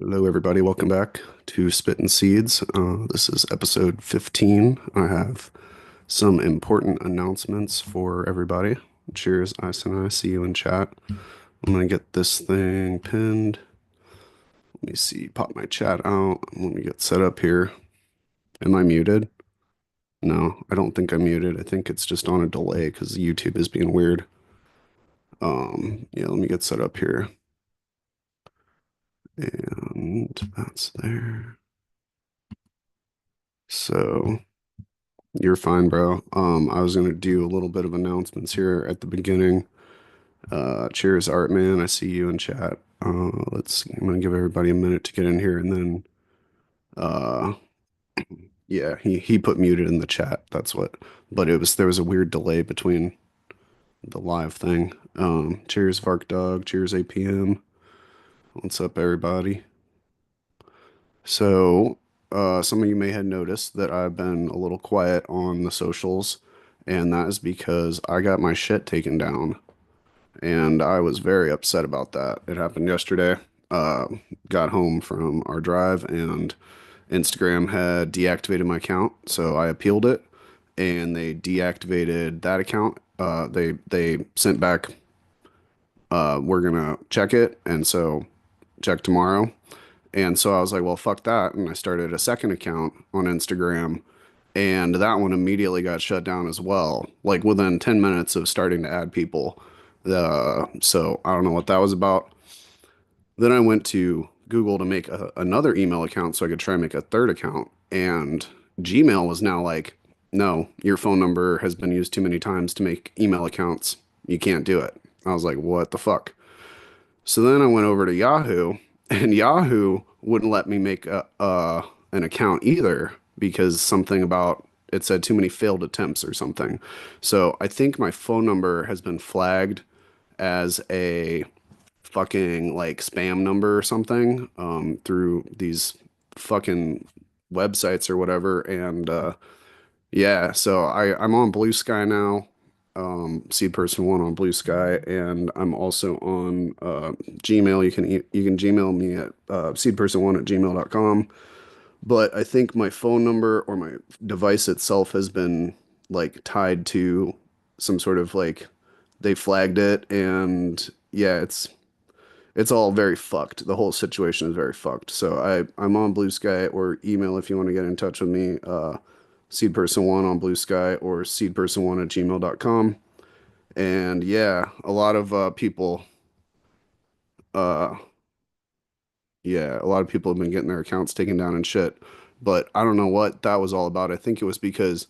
Hello, everybody. Welcome back to Spittin' Seeds. This is episode 15. I have some important announcements for everybody. Cheers, Ice and I. See you in chat. I'm going to get this thing pinned. Let me see. Pop my chat out. Let me get set up here. Am I muted? No, I don't think I'm muted. I think it's just on a delay because YouTube is being weird. Yeah, let me get set up here. And that's there. So. You're fine, bro. I was gonna do a little bit of announcements here at the beginning. Cheers, Art Man. I see you in chat. Let's see. I'm gonna give everybody a minute to get in here, and then, uh, yeah, he put muted in the chat. That's what. But there was a weird delay between the live thing. Cheers, Vark Dog. Cheers, APM. What's up, everybody? So, some of you may have noticed that I've been a little quiet on the socials, and that is because I got my shit taken down, and I was very upset about that. It happened yesterday. Uh, got home from our drive, and Instagram had deactivated my account, so I appealed it, and they deactivated that account. They sent back, we're gonna check it, and so check tomorrow. And so I was like, well, fuck that. And I started a second account on Instagram, and that one immediately got shut down as well, like within 10 minutes of starting to add people. So I don't know what that was about. Then I went to Google to make another email account so I could try and make a third account. And Gmail was now like, no, your phone number has been used too many times to make email accounts. You can't do it. I was like, what the fuck? So then I went over to Yahoo, and Yahoo wouldn't let me make an account either because something about it said too many failed attempts or something. So I think my phone number has been flagged as a fucking like spam number or something through these fucking websites or whatever. And yeah, so I'm on Blue Sky now, Seed Person One on Blue Sky, and I'm also on Gmail. You can Gmail me at seedperson1 at gmail.com. But I think my phone number or my device itself has been like tied to some sort of like they flagged it, and yeah, it's all very fucked. The whole situation is very fucked. So I'm on Blue Sky, or email if you want to get in touch with me. Seedperson1 on Blue Sky or seedperson1 at gmail.com. And yeah, a lot of people, uh, yeah, a lot of people have been getting their accounts taken down and shit. But I don't know what that was all about. I think it was because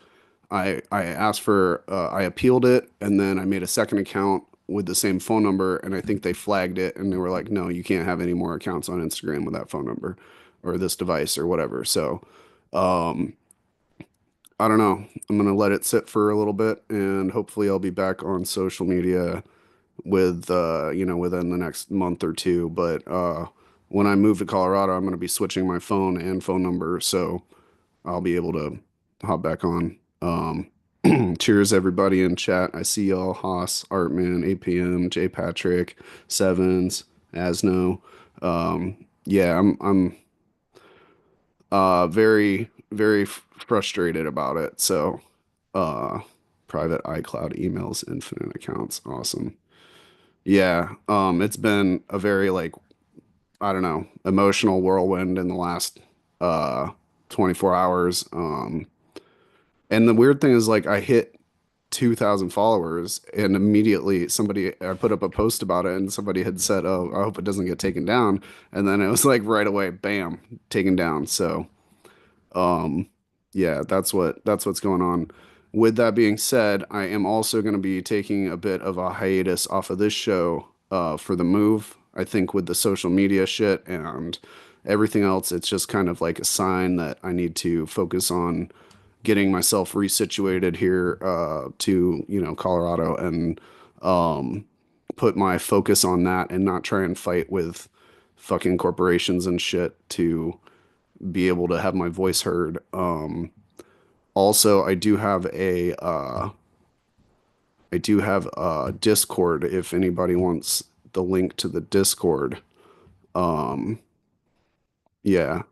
I asked for I appealed it, and then I made a second account with the same phone number, and I think they flagged it, and they were like, no, you can't have any more accounts on Instagram with that phone number or this device or whatever. So um, I don't know. I'm gonna let it sit for a little bit, and hopefully I'll be back on social media with within the next month or two. But when I move to Colorado, I'm gonna be switching my phone and phone number, so I'll be able to hop back on. Cheers, everybody in chat. I see y'all: Haas, Artman, APM, J Patrick, Sevens, Asno. Yeah, I'm very very frustrated about it. So uh, private iCloud emails, infinite accounts, awesome. Yeah, it's been a very like I don't know emotional whirlwind in the last uh 24 hours. And the weird thing is, like, I hit 2,000 followers, and immediately I put up a post about it, and somebody had said, "Oh, I hope it doesn't get taken down." And then it was like right away, bam, taken down. So, um, yeah, that's what's going on. With that being said, I am also going to be taking a bit of a hiatus off of this show for the move. I think with the social media shit and everything else, it's just kind of like a sign that I need to focus on getting myself resituated here to, Colorado, and um, put my focus on that and not try and fight with fucking corporations and shit to be able to have my voice heard. Also, I do have a Discord if anybody wants the link to the Discord. Yeah.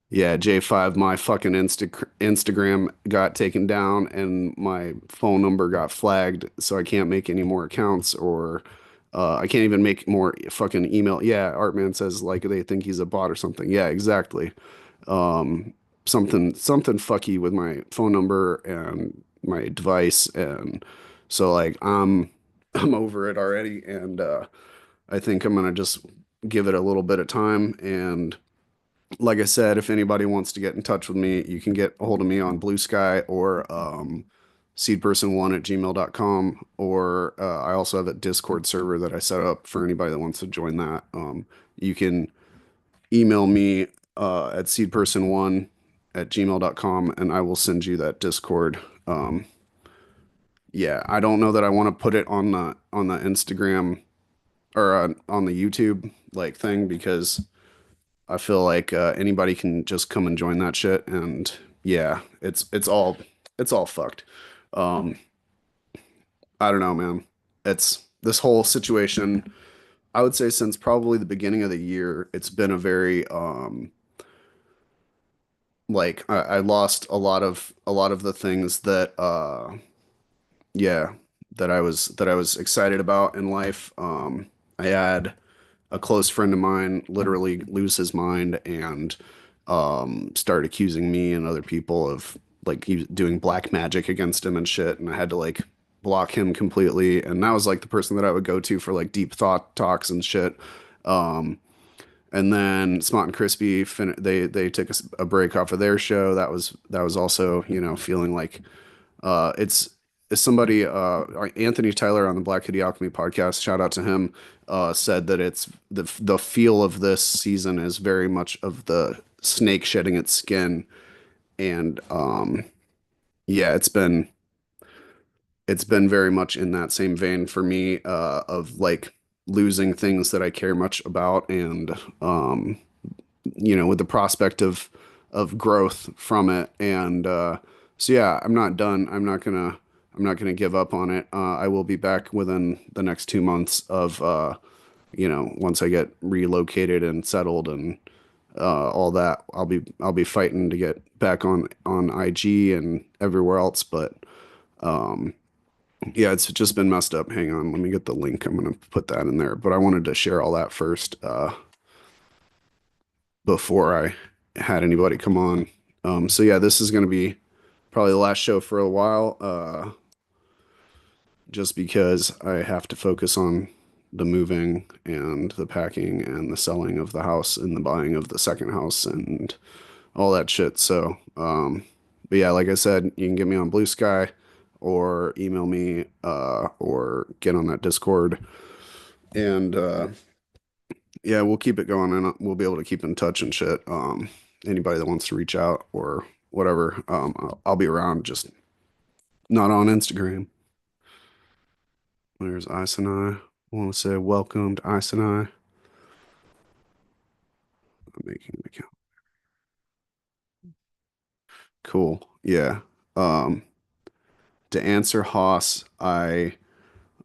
Yeah, J5, my fucking Instagram got taken down and my phone number got flagged, so I can't make any more accounts or I can't even make more fucking email. Yeah, Artman says like they think he's a bot or something. Yeah, exactly. Um, something fucky with my phone number and my device, and so like I'm over it already, and I think I'm gonna just give it a little bit of time. And like I said, if anybody wants to get in touch with me, you can get a hold of me on Blue Sky or seedperson1 at gmail.com. Or I also have a Discord server that I set up for anybody that wants to join that. You can email me at seedperson1 at gmail.com and I will send you that Discord. Um, yeah, I don't know that I want to put it on the Instagram or on the YouTube like thing because I feel like anybody can just come and join that shit, and yeah, it's all fucked. Um, I don't know, man. It's this whole situation. I would say since probably the beginning of the year, it's been a very like I lost a lot of the things that yeah that I was excited about in life. I had a close friend of mine literally lose his mind and start accusing me and other people of like he doing black magic against him and shit, and I had to like block him completely. And that was like the person that I would go to for like deep thought talks and shit. Um, and then Smart and Crispy, they took a break off of their show. That was also, feeling like it's somebody Anthony Tyler on the Black Hoodie Alchemy podcast. Shout out to him. Said that it's the feel of this season is very much of the snake shedding its skin, and yeah, it's been very much in that same vein for me of like losing things that I care much about, and um, with the prospect of growth from it. And so yeah, I'm not done. I'm not gonna give up on it. I will be back within the next 2 months of once I get relocated and settled and all that. I'll be fighting to get back on IG and everywhere else. But um, yeah, it's just been messed up. Hang on, let me get the link. I'm gonna put that in there. But I wanted to share all that first. Before I had anybody come on. So yeah, this is going to be probably the last show for a while, just because I have to focus on the moving and the packing and the selling of the house and the buying of the second house and all that shit. So, but yeah, like I said, you can get me on Blue Sky or email me or get on that Discord. And yeah, we'll keep it going and we'll be able to keep in touch and shit. Anybody that wants to reach out or whatever, I'll be around, just not on Instagram. There's Ice and I. Want to say welcome to Ice and I. I'm making an account. Cool. Yeah. Um, to answer Haas, I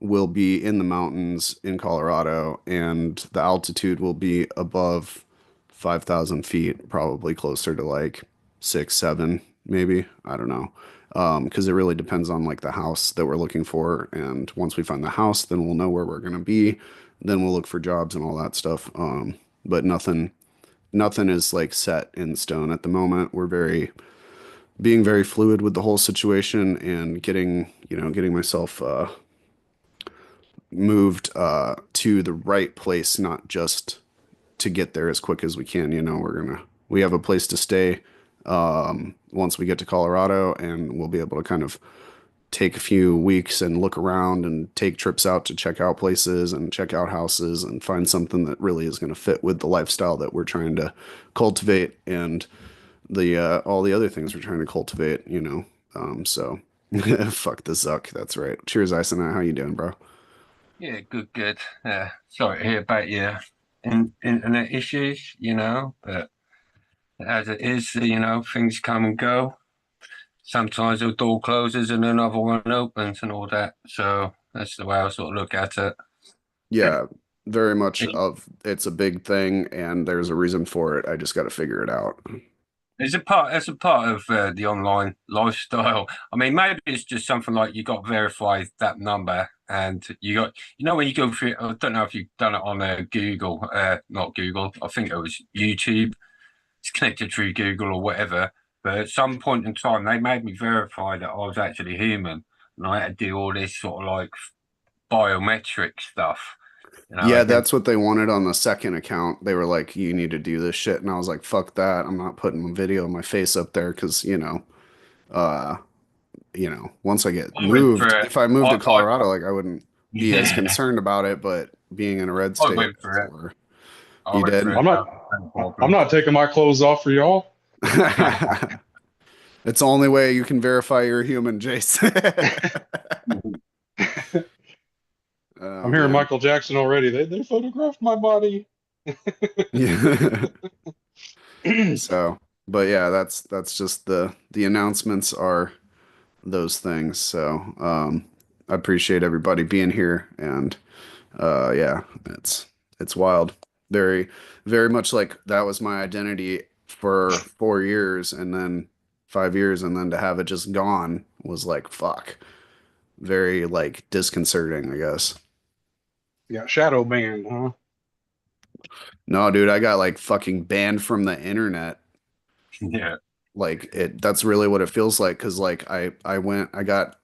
will be in the mountains in Colorado, and the altitude will be above 5,000 feet, probably closer to like 6, 7, maybe. I don't know. Because it really depends on like the house that we're looking for. And once we find the house, then we'll know where we're going to be. Then we'll look for jobs and all that stuff. But nothing is like set in stone at the moment. We're being very fluid with the whole situation and getting myself moved to the right place, not just to get there as quick as we can. We have a place to stay once we get to Colorado, and we'll be able to kind of take a few weeks and look around and take trips out to check out places and check out houses and find something that really is going to fit with the lifestyle that we're trying to cultivate and the all the other things we're trying to cultivate. So fuck the Zuck. That's right. Cheers, Ice and I. How you doing, bro? Yeah, good, good. Sorry to hear about your internet issues, but as it is, things come and go. Sometimes a door closes and another one opens and all that. So that's the way I sort of look at it. Yeah, very much of it's a big thing and there's a reason for it. I just got to figure it out. It's a part of the online lifestyle. I mean, maybe it's just something like you got to verify that number, and you got, when you go through. I don't know if you've done it on Google, not Google. I think it was YouTube. It's connected through Google or whatever. But at some point in time, they made me verify that I was actually human, and I had to do all this sort of like biometric stuff. Yeah, Again, that's what they wanted on the second account. They were like, you need to do this shit. And I was like, fuck that. I'm not putting a video of my face up there because, uh, once I get I went for moved, it. if I moved to I Colorado, like I wouldn't be as yeah, concerned about it, but being in a red I state, went for it. or I you went for did. it. I'm No, not. no I'm problem. not taking my clothes off for y'all. It's the only way you can verify you're human, Jason. Oh I'm hearing man. Michael Jackson already. They photographed my body. Yeah. So, but yeah, that's just the announcements are those things. So, I appreciate everybody being here and yeah, it's wild. Very very much like that was my identity for 4 years and then 5 years and then to have it just gone was like fuck. Very like disconcerting, I guess. Yeah, shadow banned, huh? No, dude, I got like fucking banned from the internet. Yeah. Like it that's really what it feels like because like I got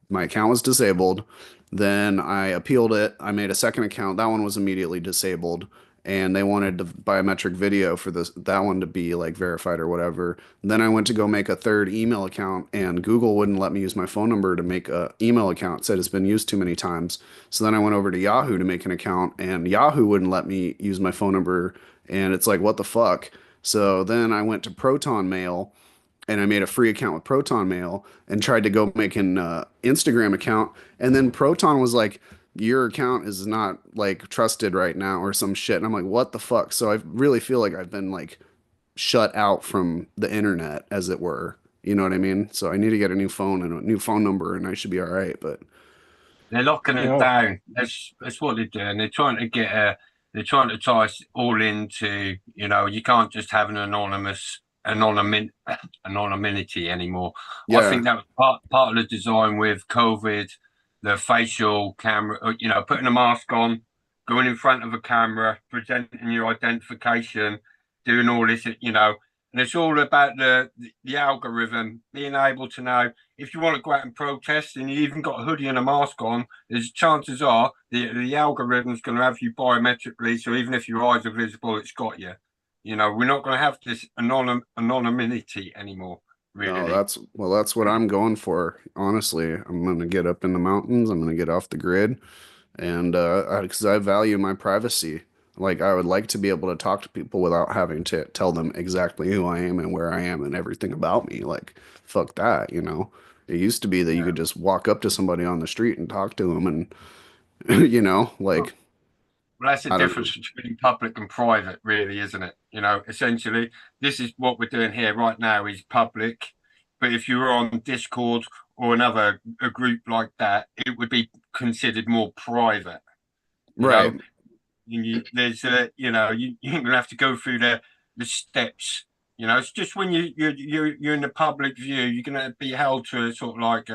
my account was disabled, then I appealed it. I made a second account. That one was immediately disabled and they wanted the biometric video for this that one to be like verified or whatever. Then I went to go make a third email account and Google wouldn't let me use my phone number to make a email account. It said it's been used too many times. So then I went over to Yahoo to make an account and Yahoo wouldn't let me use my phone number and it's like what the fuck? So then I went to Proton Mail and I made a free account with Proton Mail and tried to go make an Instagram account. And then Proton was like, your account is not like trusted right now or some shit. And I'm like, what the fuck? So I really feel like I've been like shut out from the internet, as it were. You know what I mean? So I need to get a new phone and a new phone number and I should be all right. But They're locking You it know, down. That's what they're doing. They're trying to get they're trying to tie us all into, you can't just have an anonymity anymore. I yeah, think that was part of the design with COVID, the facial camera, putting a mask on, going in front of a camera, presenting your identification, doing all this, and it's all about the algorithm being able to know if you want to go out and protest and you even got a hoodie and a mask on, there's chances are the algorithm's going to have you biometrically. So even if your eyes are visible, it's got you. We're not going to have this anonymity anymore, no, really. that's what I'm going for. Honestly, I'm gonna get up in the mountains. I'm gonna get off the grid. And because I value my privacy. Like I would like to be able to talk to people without having to tell them exactly who I am and where I am and everything about me. Like fuck that, you know. It used to be that you Yeah. could just walk up to somebody on the street and talk to them and like Well, that's the I don't know. difference between public and private, really, isn't it? Essentially, this is what we're doing here right now is public. But if you were on Discord or another a group like that, it would be considered more private. You Right. know, there's you're gonna have to go through the steps. It's just when you're in the public view, you're gonna be held to a sort of like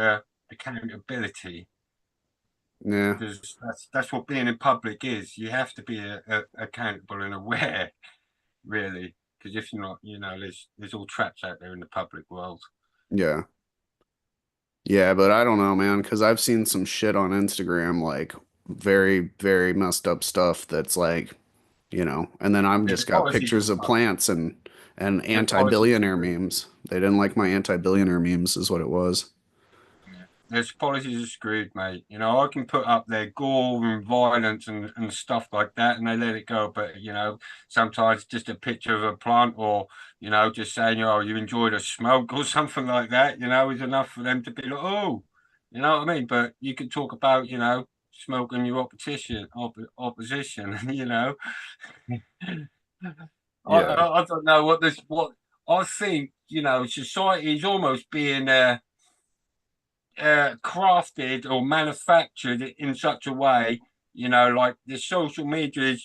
accountability Yeah. because that's what being in public is. You have to be accountable and aware, really, because if you're not, there's all traps out there in the public world. Yeah. Yeah, but I don't know, man, because I've seen some shit on Instagram, like very, very messed up stuff that's like, and then I've Yeah, just the got policies pictures of are fucked. plants and The policies anti-billionaire are memes. They didn't like my anti-billionaire memes, is what it was. Yeah. There's policies are screwed, mate. I can put up their gore and violence and stuff like that, and they let it go. But sometimes just a picture of a plant, or just saying, "Oh, you enjoyed a smoke" or something like that, is enough for them to be like, "Oh," you know what I mean? But you can talk about, smoking your opposition. Yeah. I don't know what I think. Society is almost being crafted or manufactured in such a way like the social media is,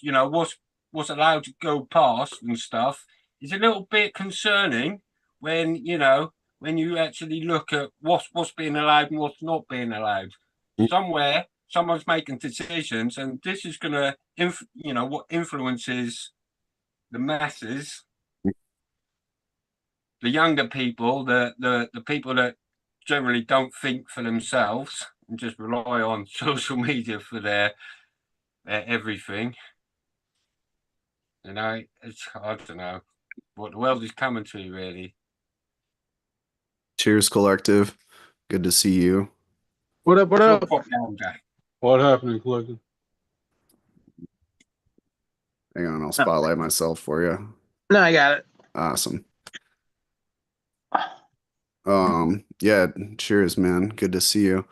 what's allowed to go past and stuff is a little bit concerning when, when you actually look at what's being allowed and what's not being allowed. Somewhere, someone's making decisions, and this is going to, what influences the masses, the younger people, the people that generally don't think for themselves and just rely on social media for their everything. It's I don't know what the world is coming to, really. Cheers, collective. Good to see you. What up? What Sure, up? pop down, Jack. What happened, collective? Hang on, I'll spotlight myself for you. No, I got it. Awesome. Yeah, cheers, man. Good to see you.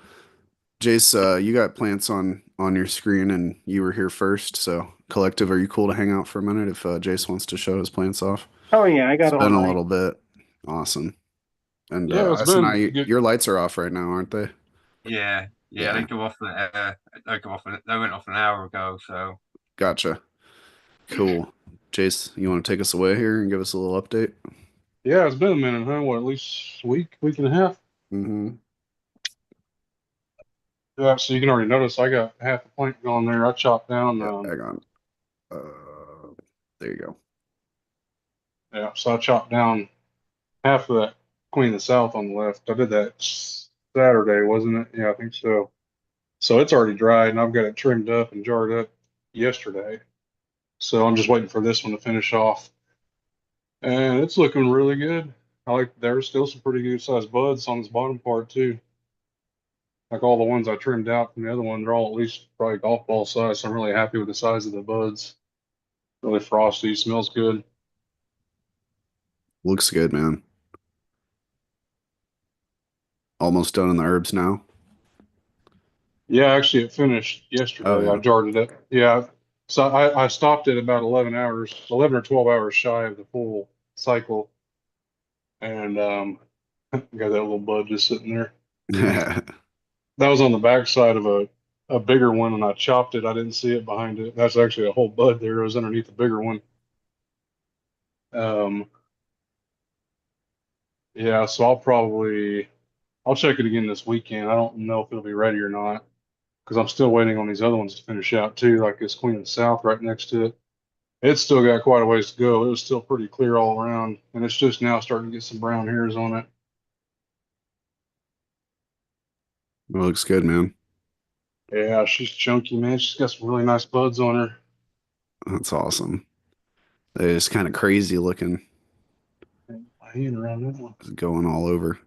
Jace, you got plants on your screen and you were here first, so collective, are you cool to hang out for a minute if Jace wants to show his plants off? Oh yeah, I got It's all been a night. little bit. Awesome. And Yeah, it's I see now been good. your lights are off right now, aren't they? Yeah, Yeah. they go off. They go off. They went off an hour ago. So Gotcha. Cool. Jace, you want to take us away here and give us a little update? Yeah, it's been a minute, huh? What, at least a week and a half? Mm-hmm. Yeah, so you can already notice I got half a plant going there. I chopped down. Yeah, hang on. There you go. Yeah, so I chopped down half of that Queen of the South on the left. I did that Saturday, wasn't it? Yeah, I think so. So it's already dried, and I've got it trimmed up and jarred up yesterday. So I'm just waiting for this one to finish off, and it's looking really good. There's still some pretty good sized buds on this bottom part too. Like all the ones I trimmed out from the other one, they're all at least probably golf ball size. So I'm really happy with the size of the buds. Really frosty, smells good. Looks good, man. Almost done in the herbs now. Yeah, actually, it finished Oh yesterday. I yeah. jarred it up. Yeah, so I stopped at about 11 hours, 11 or 12 hours shy of the full cycle, and got that little bud just sitting there. That was on the backside of a bigger one, and I chopped it. I didn't see it behind it. That's actually a whole bud there. It was underneath the bigger one. Um, yeah, so I'll check it again this weekend. I don't know if it'll be ready or not because I'm still waiting on these other ones to finish out too, like this Queen of the South right next to it. It's still got quite a ways to go. It was still pretty clear all around, and it's just now starting to get some brown hairs on it. It looks good, man. Yeah, she's chunky, man. She's got some really nice buds on her. That's awesome. It's kind of crazy looking, My hand around that one. going all over.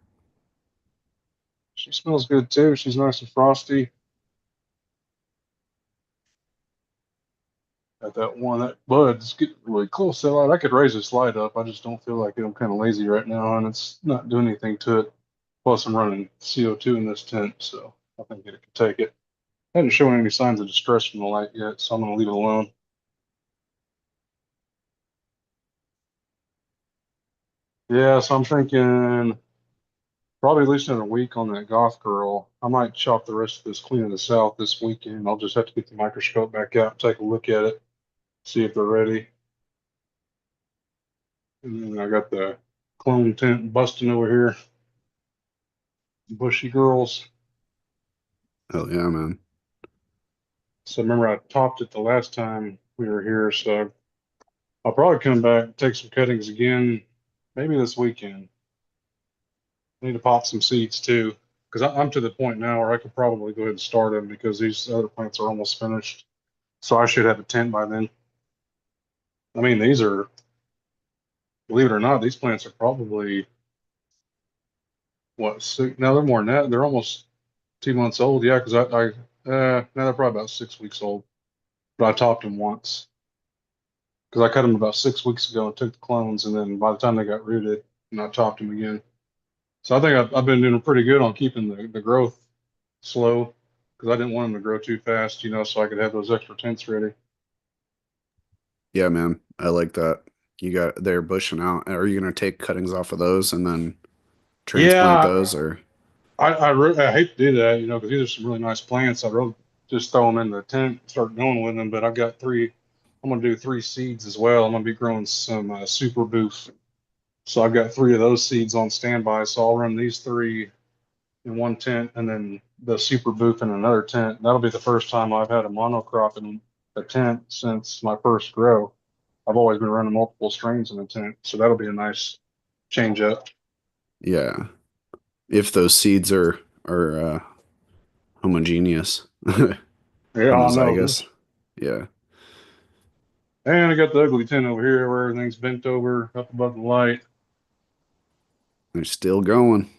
She smells good too. She's nice and frosty. Got that one, that bud's getting really close to the light. I could raise this light up. I just don't feel like it. I'm kind of lazy right now, and it's not doing anything to it. Plus, I'm running CO2 in this tent, so I think it could take it. Hadn't shown any signs of distress from the light yet, so I'm gonna leave it alone. Yeah, so I'm thinking probably at least in a week on that goth girl. I might chop the rest of this Queen of the South this weekend. I'll just have to get the microscope back out and take a look at it, see if they're ready. And then I got the clone tent busting over here. Bushy girls. Hell yeah, man. So remember I topped it the last time we were here, so I'll probably come back and take some cuttings again, maybe this weekend. I need to pop some seeds too, because I'm to the point now where I could probably go ahead and start them because these other plants are almost finished. So I should have a tent by then. I mean, these are, believe it or not, these plants are probably what, six, no, they're more than that. They're almost 2 months old. Yeah, because no, they're probably about 6 weeks old. But I topped them once because I cut them about 6 weeks ago and took the clones, and then by the time they got rooted, and I topped them again. So I think I've been doing pretty good on keeping the growth slow because I didn't want them to grow too fast, so I could have those extra tents ready. Yeah, man. I like that. They're bushing out. Are you gonna take cuttings off of those and then transplant Yeah, those or I hate to do that, because these are some really nice plants. I'd really just throw them in the tent, start going with them. But I've got three. I'm gonna do three seeds as well. I'm gonna be growing some super boof. So I've got three of those seeds on standby. So I'll run these three in one tent and then the super boof in another tent. That'll be the first time I've had a monocrop in a tent since my first grow. I've always been running multiple strains in a tent, so that'll be a nice change up. Yeah. If those seeds are homogeneous, Yeah, I know. homozygous. Yeah. And I got the ugly tent over here where everything's bent over up above the light. They're still going.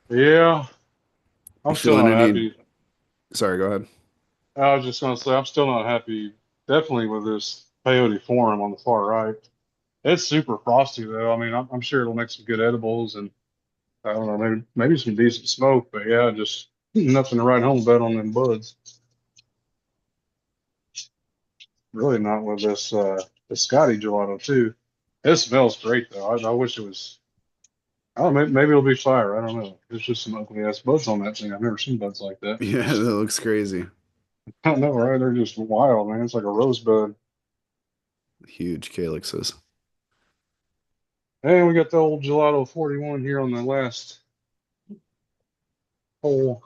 Yeah, You I'm still feeling not any happy. sorry, go ahead. I was just gonna say I'm still not happy. Definitely with this peyote forum on the far right. It's super frosty though. I mean, I'm sure it'll make some good edibles and I don't know, maybe some decent smoke. But yeah, just nothing to write home about on them buds. Really not with this the Scotty gelato too. It smells great though. I wish it was. I don't know. Maybe it'll be fire. I don't know. There's just some ugly ass buds on that thing. I've never seen buds like that. Yeah, that looks crazy. I don't know, right? They're just wild, man. It's like a rosebud. Huge calyxes. And we got the old gelato 41 here on the last hole.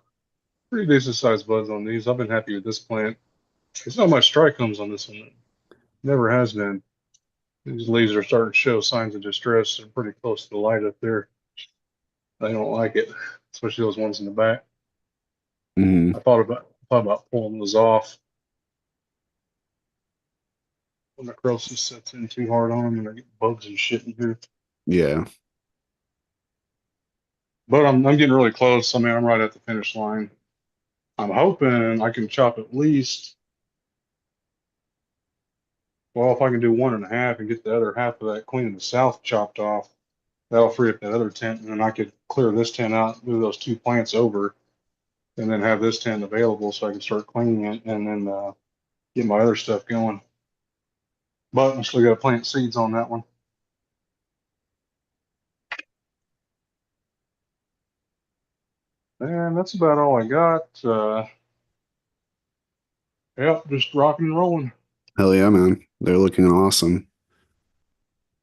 Pretty decent sized buds on these. I've been happy with this plant. There's not much trichomes on this one. Never has been. These leaves are starting to show signs of distress. They're pretty close to the light up there. They don't like it, especially those ones in the back. Hmm. Thought about pulling those off when the necrosis sets in too hard on them and they get bugs and shit in here. Yeah. But I'm getting really close. I mean, I'm right at the finish line. I'm hoping I can chop at least, well, if I can do one and a half and get the other half of that Queen of the South chopped off, that'll free up that other tent, and then I could clear this tent out, move those two plants over, and then have this tent available so I can start cleaning it and then get my other stuff going. But I still got to plant seeds on that one. And that's about all I got. Yep, just rocking and rolling. Hell yeah, man. They're looking awesome.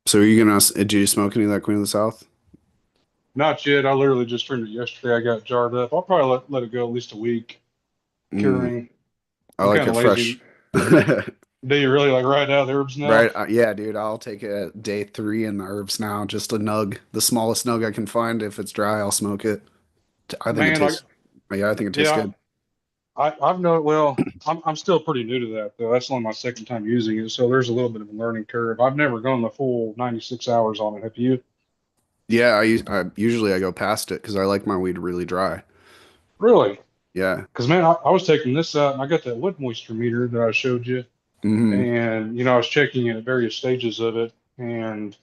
So are you gonna did you smoke any of that Queen of the South? Not yet. I literally just trimmed it yesterday. I got jarred up. I'll probably let it go at least a week Mm, curing. I I'm like kind it of fresh. lazy. Do you really like right out of the herbs now? Right, yeah, dude, I'll take it at day 3 in the herbs now. Just a nug, the smallest nug I can find. If it's dry, I'll smoke it. I think it Man, tastes, yeah, I think it tastes yeah, good. I've known, well, I'm still pretty new to that though. That's only my second time using it. So there's a little bit of a learning curve. I've never gone the full 96 hours on it. Have you? Yeah, I usually I go past it because I like my weed really dry. Really? Yeah. Because man, I was taking this out and I got that wood moisture meter that I showed you. Hmm. And, I was checking it at various stages of it. And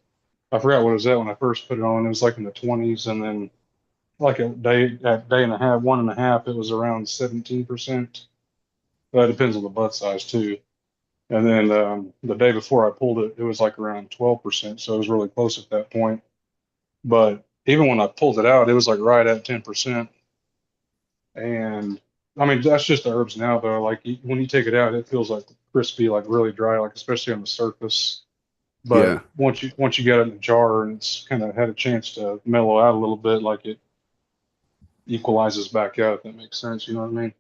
I forgot what it was at when I first put it on. It was like in the 20s. And then like at day and a half, one and a half, it was around 17%. That depends on the bud size too. And then the day before I pulled it, it was like around 12%. So it was really close at that point. But even when I pulled it out, it was like right at 10%. And I mean, that's just the herbs now, though. Like when you take it out, it feels like crispy, like really dry, like especially on the surface. But Yeah. once you get it in the jar and it's kind of had a chance to mellow out a little bit, like it equalizes back out, if that makes sense. You know what I mean?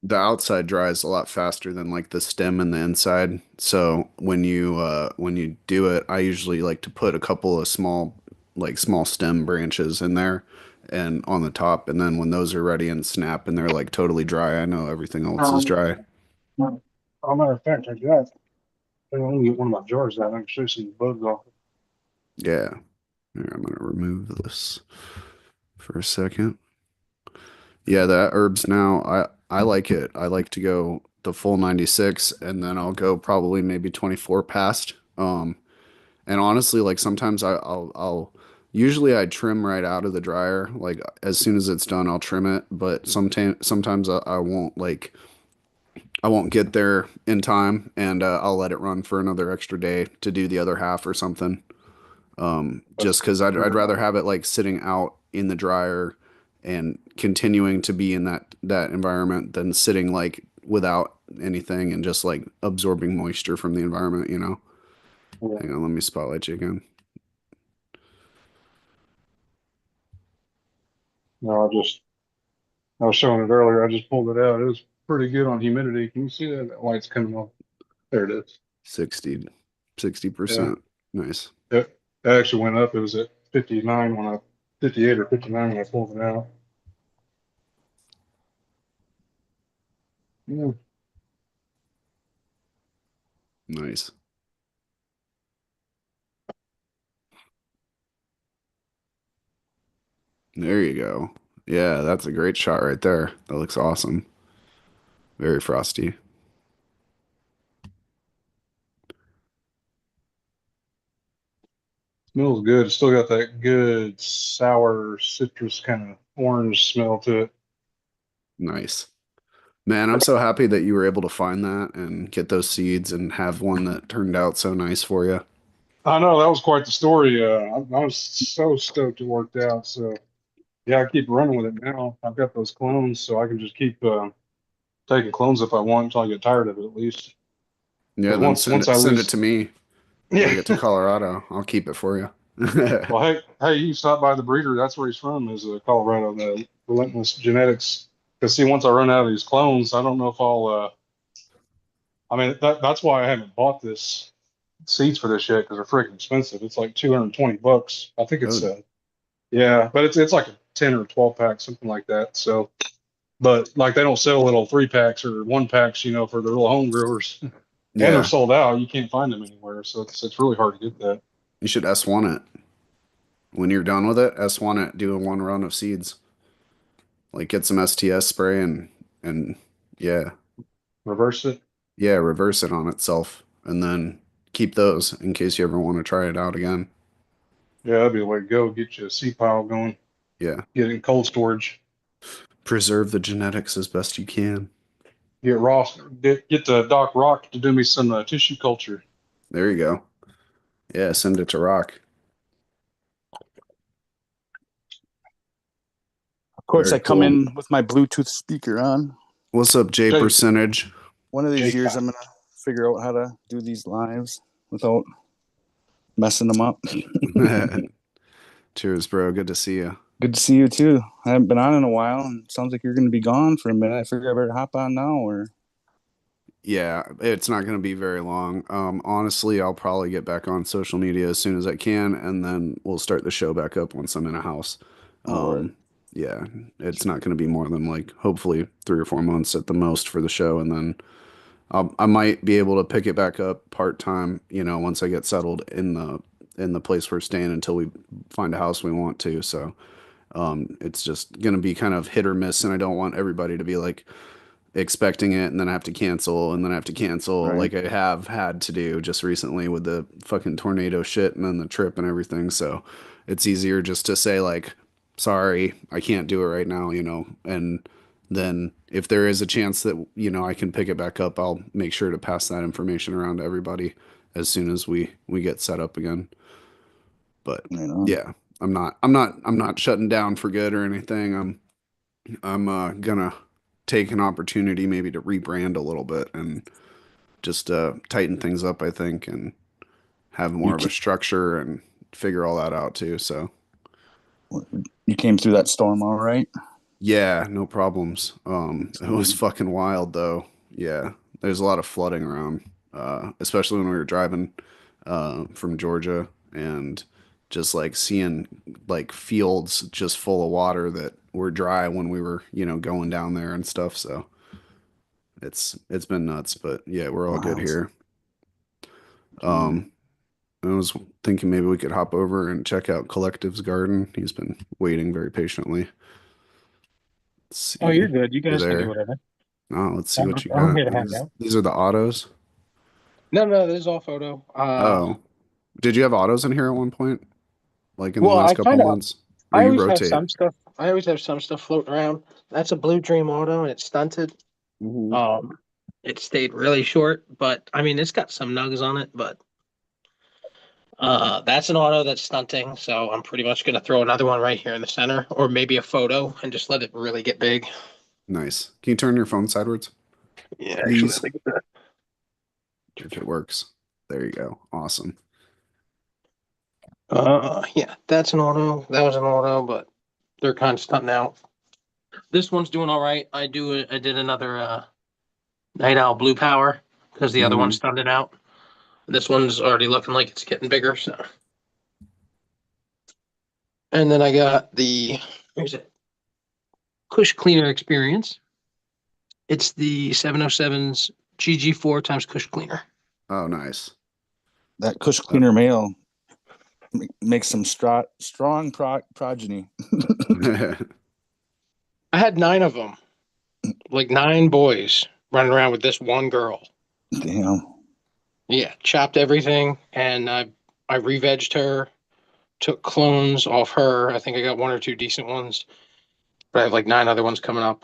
The outside dries a lot faster than like the stem and the inside. So when you do it, I usually like to put a couple of small stem branches in there and on the top, and then when those are ready and snap and they're like totally dry, I know everything else is dry. Matter of fact, I got. I want to get one of my jars out. I can show you some bugs off. Yeah. Here, I'm gonna remove this for a second. Yeah, that herbs now, I like it. I like to go the full 96 and then I'll go probably maybe 24 past. And honestly, like sometimes I'll usually I trim right out of the dryer. Like as soon as it's done, I'll trim it. But sometimes I won't like I won't get there in time, and I'll let it run for another extra day to do the other half or something. Just because I'd rather have it like sitting out in the dryer and continuing to be in that environment than sitting like without anything and just like absorbing moisture from the environment, you know. Yeah. Hang on, let me spotlight you again. No, I was showing it earlier. I just pulled it out. It was pretty good on humidity. Can you see that? That light's coming off. There it is. 60, Yeah. 60%. Nice. That actually went up. It was at 59 when 58 or 59 when I pulled it out. Yeah. Nice. There you go. Yeah, that's a great shot right there. That looks awesome. Very frosty. Smells good. It's still got that good sour citrus kind of orange smell to it. Nice. Man, I'm so happy that you were able to find that and get those seeds and have one that turned out so nice for you. I know that was quite the story. I was so stoked it worked out. So yeah, I keep running with it now. I've got those clones, so I can just keep taking clones if I want until I get tired of it at least. Yeah, Because then once I send it lose, to me when I yeah. get to Colorado. I'll keep it for you. Well, hey, you stop by the breeder. That's where he's from, is Colorado, the Relentless Genetics. Because see, once I run out of these clones, I don't know if I'll. I mean, that's why I haven't bought this seeds for this yet because they're freaking expensive. It's like $220. I think it's Oh, yeah, but it's like a 10 or 12 pack, something like that. So, but like they don't sell little 3 packs or 1 packs, for the real home growers, and they're yeah. sold out. You can't find them anywhere, so it's really hard to get that. You should S1 it. When you're done with it, S1 it, do a one run of seeds. Like get some STS spray and yeah. Reverse it. Yeah, reverse it on itself and then keep those in case you ever want to try it out again. Yeah, that'd be the way to go. Get you a seed pile going. Yeah. Get it in cold storage. Preserve the genetics as best you can. Get Ross. Get the Doc Rock to do me some tissue culture. There you go. Yeah, send it to Rock. Of course, Very I come cool. in with my Bluetooth speaker on. What's up, J Jake, Percentage? One of these Jake, years, I'm gonna figure out how to do these lives without messing them up. Cheers, bro. Good to see you. Good to see you too. I haven't been on in a while, and it sounds like you're going to be gone for a minute. I figure I better hop on now, or Yeah, it's not going to be very long. Honestly, I'll probably get back on social media as soon as I can, and then we'll start the show back up once I'm in a house. or Yeah, it's not going to be more than like hopefully 3 or 4 months at the most for the show, and then I might be able to pick it back up part time, once I get settled in the place we're staying until we find a house we want to. So, it's just gonna be kind of hit or miss, and I don't want everybody to be like expecting it and then I have to cancel and then I have to cancel right. like I have had to do just recently with the fucking tornado shit and then the trip and everything. So it's easier just to say like, sorry, I can't do it right now, and then if there is a chance that, I can pick it back up, I'll make sure to pass that information around to everybody as soon as we get set up again. But You know, yeah, I'm not shutting down for good or anything. I'm gonna take an opportunity maybe to rebrand a little bit and just tighten things up, I think, and have you more of a ca- structure and figure all that out too. So you came through that storm all right. yeah, no problems. That's It was good. fucking wild though. Yeah, there's a lot of flooding around, especially when we were driving from Georgia and just like seeing like fields just full of water that were dry when we were, going down there and stuff. So it's been nuts, but yeah, we're all good Wow. here. Good. Um, I was thinking maybe we could hop over and check out Collective's garden. He's been waiting very patiently. Let's Oh, you're see. good. You You're guys can do there. whatever. Oh, let's see I'm, what you I'm got. here to hang These out. these are the autos. No, this is all photo. Oh, did you have autos in here at one point? Like in the Well, last I couple kind of, months? Or I you always have rotate? some stuff. I always have some stuff floating around. That's a Blue Dream Auto, and it's stunted. Hmm. Um, it stayed really short, but I mean, it's got some nugs on it. But that's an auto that's stunting. So I'm pretty much gonna throw another one right here in the center, or maybe a photo, and just let it really get big. Nice. Can you turn your phone sideways? Yeah, actually, I These, think of that. if it works. There you go. Awesome. Yeah, that's an auto. That was an auto, but they're kind of stunting out. This one's doing all right. I did another Night Owl Blue Power because the other one Hmm. stunned it out. This one's already looking like it's getting bigger. So, and then I got the where's it? Cush Cleaner Experience. It's the 707's GG4 times Cush Cleaner. Oh, nice. That Cush Uh, cleaner male makes some strong progeny. I had 9 of them, like 9 boys running around with this one girl. Damn. Yeah, chopped everything, and I re-vegged her, took clones off her. I think I got 1 or 2 decent ones, but I have like 9 other ones coming up.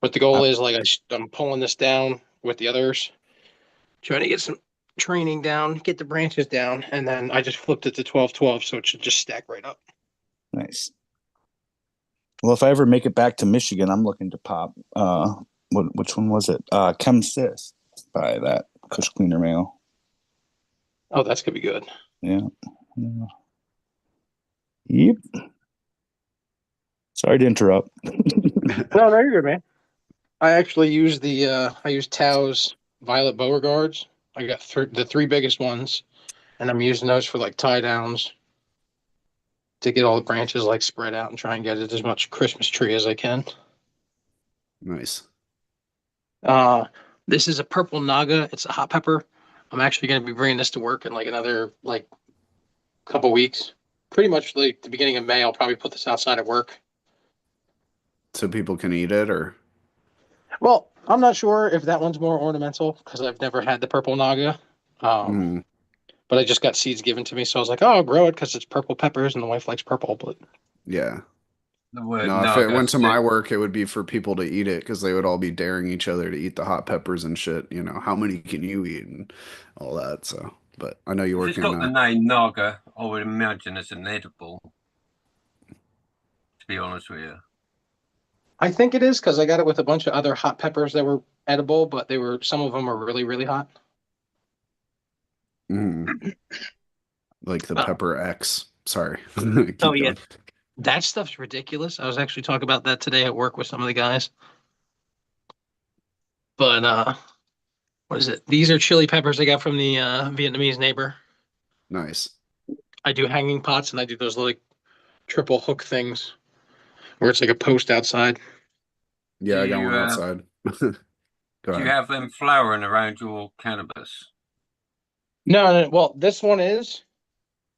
But the goal Uh, is like I'm pulling this down with the others, trying to get some training down, get the branches down, and then I just flipped it to 12-12, so it should just stack right up. Nice. Well, if I ever make it back to Michigan, I'm looking to pop. Which one was it? Chem Sis by that Cush cleaner male. Oh, that's gonna be good. Yeah. Yeah. Yep. Sorry to interrupt. No, no, you're good, man. I actually use I use Tao's Violet Beauregards. I got the 3 biggest ones, and I'm using those for like tie downs to get all the branches like spread out and try and get it as much Christmas tree as I can. nice. Uh, this is a purple naga. It's a hot pepper. I'm actually going to be bringing this to work in like another like couple weeks. Pretty much like the beginning of May, I'll probably put this outside at work. So people can eat it, or Well, I'm not sure if that one's more ornamental because I've never had the purple naga. Um, mm, but I just got seeds given to me, so I was like, "Oh, I'll grow it because it's purple peppers, and the wife likes purple." But yeah. The word No, if it naga went to my stick. work, it would be for people to eat it because they would all be daring each other to eat the hot peppers and shit. You know, how many can you eat and all that. So, but I know you If work it's in got the name naga, I would imagine it's an edible, to be honest with you. I think it is because I got it with a bunch of other hot peppers that were edible, but some of them were really, really hot. mm, like the Oh, pepper X. Sorry, oh keep yeah, going. that stuff's ridiculous. I was actually talking about that today at work with some of the guys. But what is it? These are chili peppers I got from the Vietnamese neighbor. Nice. I do hanging pots and I do those like triple hook things where it's like a post outside. Do Yeah, I got you one outside. Go do you ahead. have them flowering around your cannabis? No, no, well, this one is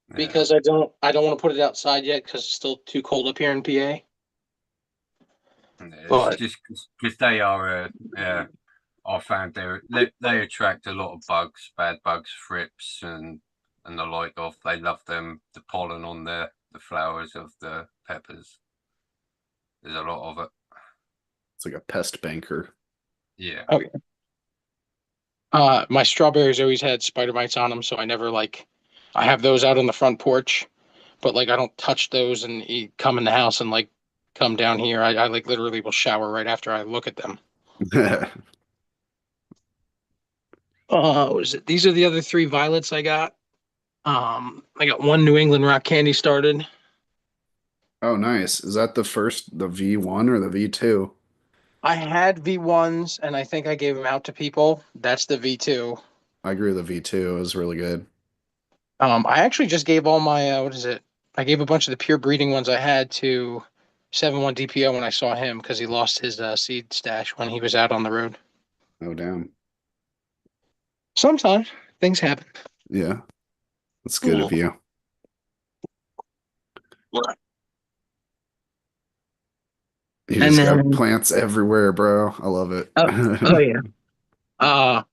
Yeah, because I don't want to put it outside yet because it's still too cold up here in PA. it's But just because they are I found they attract a lot of bugs, bad bugs, thrips, and the like of. They love them, the pollen on the flowers of the peppers. There's a lot of it. It's like a pest banker. Yeah. okay. My strawberries always had spider mites on them, so I never like I have those out on the front porch, but like I don't touch those and come in the house and like come down here. I like literally will shower right after I look at them. What is it? These are the other 3 violets I got. I got 1 New England rock candy started. Oh, nice. Is that the V1 or the V2? I had V1s and I think I gave them out to people. That's the V2. I grew the V2. It was really good. I actually just gave all my what is it? I gave a bunch of the pure breeding ones I had to 7-1 DPO when I saw him because he lost his seed stash when he was out on the road. Oh, damn. Sometimes things happen. Yeah, that's good of Cool. you. You And just got then plants everywhere, bro. I love it. oh, oh yeah. Uh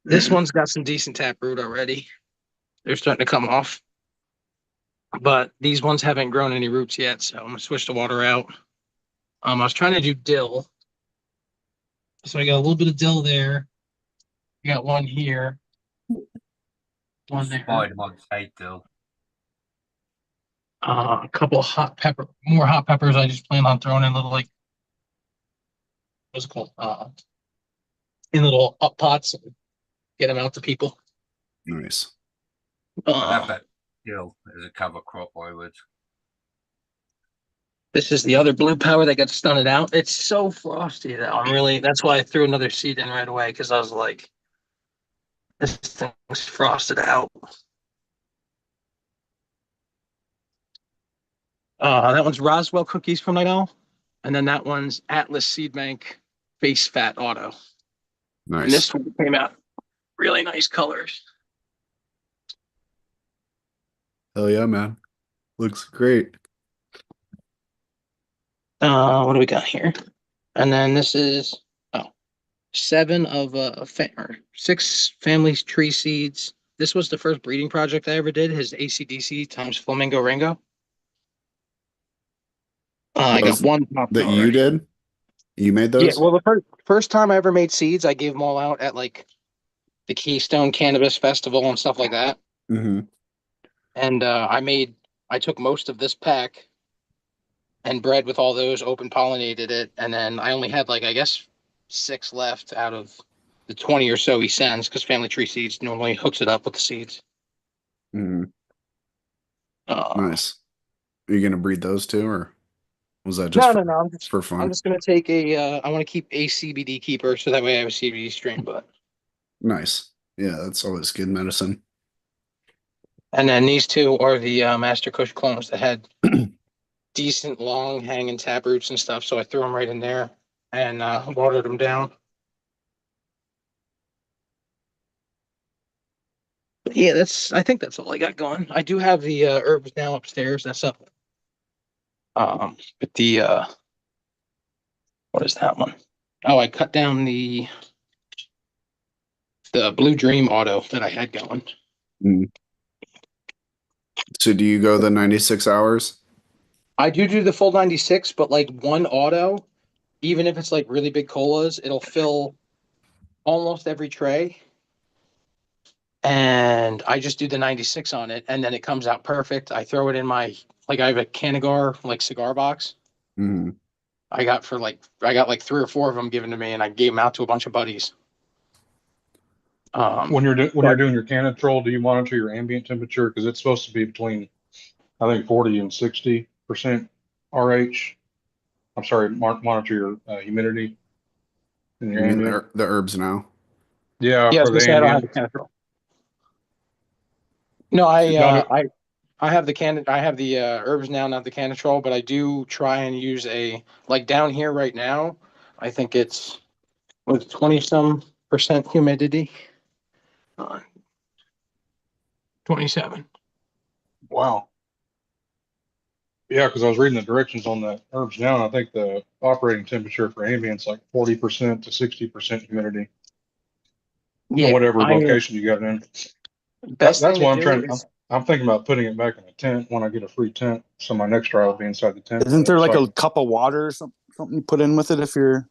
this one's got some decent taproot already. They're starting to come off. But these ones haven't grown any roots yet, so I'm gonna switch the water out. I was trying to do dill. So I got a little bit of dill there. I got one here, one there. Spider mites hate dill. A couple of more hot peppers. I just plan on throwing in little like what's it called? in little up pots and get them out to people. Nice. I'd have Uh, that still as a cover crop, I would. this is the other blue power that got stunted out. It's so frosty that that's why I threw another seed in right away, because I was like, this thing's frosted out. That one's Roswell cookies from Night Owl. And then that one's Atlas Seed Bank Face Fat Auto. And Nice. this one came out really nice colors. Hell yeah, man. Looks great. What do we got here? And then this is six family tree seeds. This was the first breeding project I ever did. His ACDC times Flamingo Ringo. I got Those one popped that you already. did? You made Yeah, those? well, the first time I ever made seeds, I gave them all out at like the Keystone Cannabis Festival and stuff like that. Mm-hmm. And I took most of this pack and bred with all those, open pollinated it, and then I only had like, I guess, 6 left out of the 20 or so he sends, because Family Tree Seeds normally hooks it up with the seeds. Mm-hmm. Uh, Nice. Are you gonna breed those too, or was that no, just no, no. for I'm fun? just gonna take I want to keep a CBD keeper, so that way I have a CBD strain. But Nice. Yeah, that's always good medicine. and then these two are the Master Kush clones that had decent long hanging tap roots and stuff. So I threw them right in there and watered them down. But yeah, I think that's all I got going. I do have the herbs now upstairs. That's up. But the what is that one? Oh, I cut down the Blue Dream auto that I had going. Mm. So do you go the 96 hours? I do the full 96, but like one auto, even if it's like really big colas, it'll fill almost every tray. And I just do the 96 on it, and then it comes out perfect. I throw it in I have a Canagar like cigar box. Mm-hmm. I got like 3 or 4 of them given to me, and I gave them out to a bunch of buddies. When you're But doing your canitrol, do you monitor your ambient temperature? Because it's supposed to be between, I think, 40 and 60% RH. I'm sorry, monitor your humidity in your You mean ambient. the herbs now? Yeah, yeah, I was for gonna the say I don't have the ambient. Canatrol. No, No, I have I have the herbs now, not the Canatrol, but I do try and use like down here right now. I think it's 20-some% humidity. 27. wow. Yeah, because I was reading the directions on the herbs now, and I think the operating temperature for ambient's like 40% to 60% humidity, or Yeah, whatever location you got it in. best That's thing to why do is I'm thinking about putting it back in a tent when I get a free tent. So my next try will be inside the tent Isn't with it. there like a cup of water or something you put in with it if your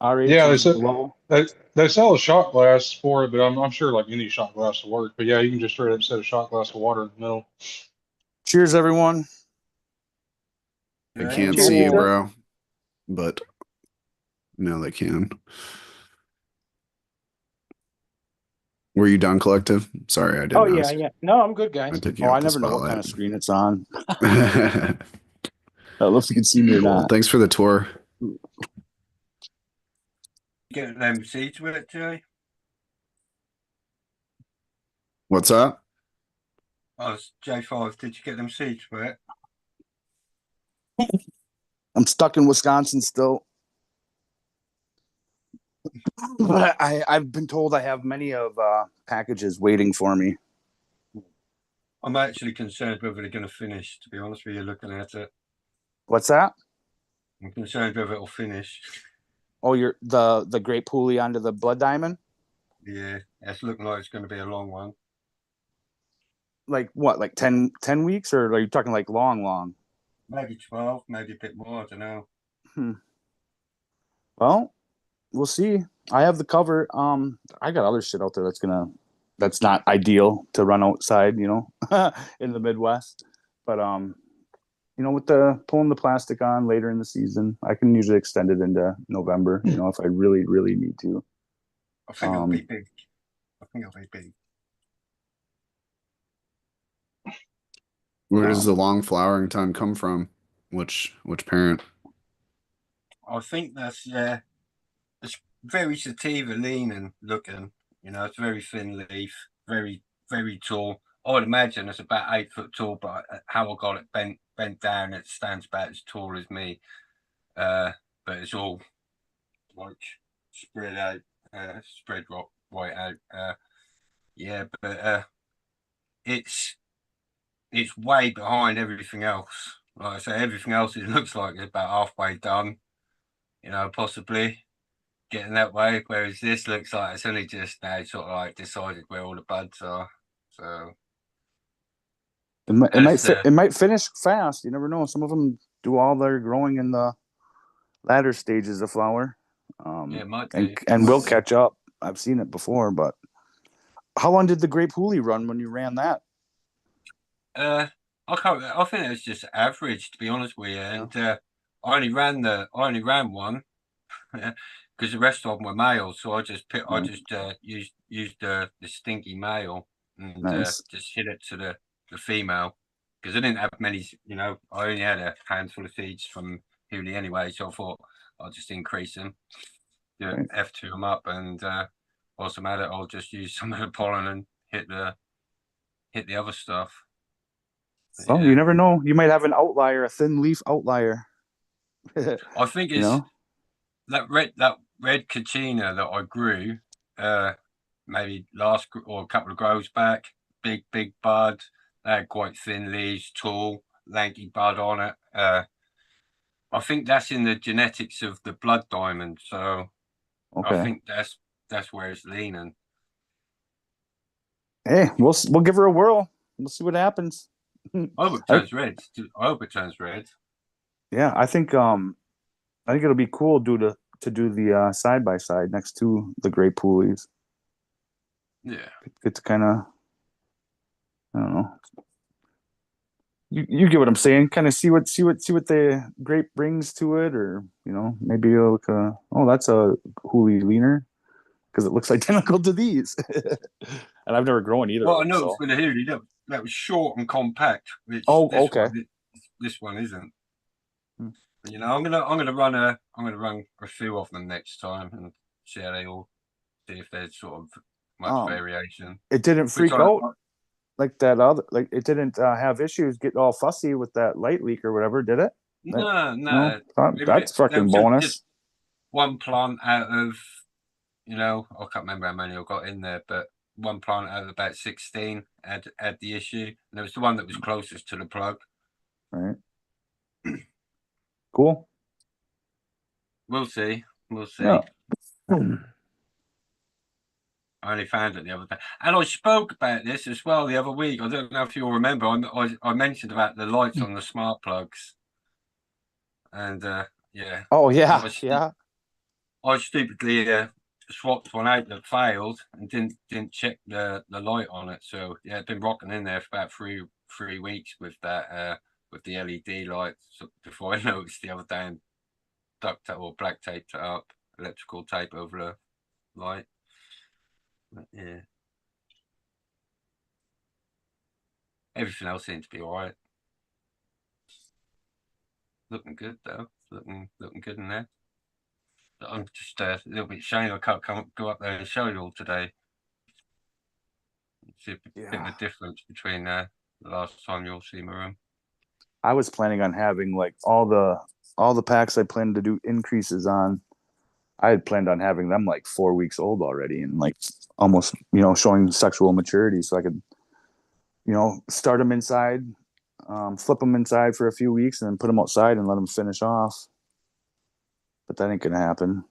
RH Yeah, they is said low? they sell a shot glass for it, but I'm sure like any shot glass will work. But yeah, you can just straight up set a shot glass of water in the middle. Cheers, everyone. I Yeah, can't cheers. see you, well, bro, but now they can. Were you done, Collective? Sorry, I Oh didn't yeah, ask. yeah. No, I'm good, I guys. took you Oh, I off the never know what kind spotlight. of screen it's on. I don't know if you can see me or Cool. not. Thanks for the tour. get them seeds with it, Jay. What's up? Oh, J5, did you get them seeds with it? I'm stuck in Wisconsin still. I've been told I have many of packages waiting for me. I'm actually concerned whether they're going to finish, to be honest with you, looking at it. What's that? I'm concerned whether it'll finish. Oh, you're the Great Poulet onto the Blood Diamond? Yeah, it's looking like it's going to be a long one. Like what? Like 10 weeks, or are you talking like long? Maybe 12, maybe a bit more, I don't know. Well, we'll see. I have the cover. I got other shit out there that's not ideal to run outside, in the Midwest. But with the pulling the plastic on later in the season, I can usually extend it into November, if I really, really need to. I think it'll be big. I think it'll be big. Where does the long flowering time come from? Which parent? I think that's it's very sativa leaning looking. You know, it's very thin leaf, very tall. I would imagine it's about 8 foot tall, but how I got it bent down, it stands about as tall as me. But it's all like spread out, right out. Yeah, but it's it's way behind everything else. Like I say, everything else it looks like it's about halfway done. You know, possibly getting that way. Whereas this looks like it's only just now sort of like decided where all the buds are. So that's It might finish fast. You never know. Some of them do all their growing in the latter stages of flower, yeah, it might and do. will catch up. I've seen it before, but how long did the grape hoolie run when you ran that? I can't. I think it was just average, to be honest with you. And I only ran one because the rest of them were males. So I Right. just used the stinky male and Nice. just hit it to the female because I didn't have many. You know, I only had a handful of seeds from Huli anyway, so I thought I'll just increase them, Right. F2 them up, and whilst I'm at it, I'll just use some of the pollen and hit the other stuff. Well, Yeah. you never know. You might have an outlier, a thin leaf outlier. I think You it's know? that red Kachina that I grew, maybe or a couple of grows back. Big bud. They had quite thin leaves, tall, lanky bud on it. I think that's in the genetics of the blood diamond. So I Okay. think that's where it's leaning. Hey, we'll give her a whirl. We'll see what happens. I hope it I, turns red. I hope it turns red. yeah, I think it'll be cool to do the side by side next to the grape poolies. Yeah. Get to kind of, I don't know. You get what I'm saying. Kind of see what the grape brings to it, or maybe you'll look. Oh, that's a hoolie leaner because it looks identical to these. And I've never grown either of Well, I them. know So, for the Hoolie that was short and compact, which oh, okay. this one isn't. Hmm. You know, I'm gonna run a few of them next time and see how they all see if there's sort of much variation. It didn't Which freak out like that other. Like it didn't have issues, get all fussy with that light leak or whatever, did it? no, That's that fucking was just bonus. one plant out of I can't remember how many I got in there, but one plant out of about 16 had the issue, and it was the one that was closest to the plug. Right. Cool. We'll see. We'll see. Yeah. I only found it the other day. And I spoke about this as well the other week. I don't know if you'll remember. I mentioned about the lights on the smart plugs. And yeah. Oh And yeah, yeah. I stupidly swapped one out that failed and didn't check the light on it. So yeah, it's been rocking in there for about three weeks with that with the LED lights before I noticed the other day and duct tape or black taped it up, electrical tape over the light. But, yeah. Everything else seems to be all right. Looking good though. Looking good in there. I'm just a little bit ashamed I can't go up there and show you all today. See a bit of a difference between the last time you'll see my room. I was planning on having like all the packs I planned to do increases on. I had planned on having them like 4 weeks old already and like almost showing sexual maturity, so I could start them inside, flip them inside for a few weeks, and then put them outside and let them finish off. But that ain't gonna happen.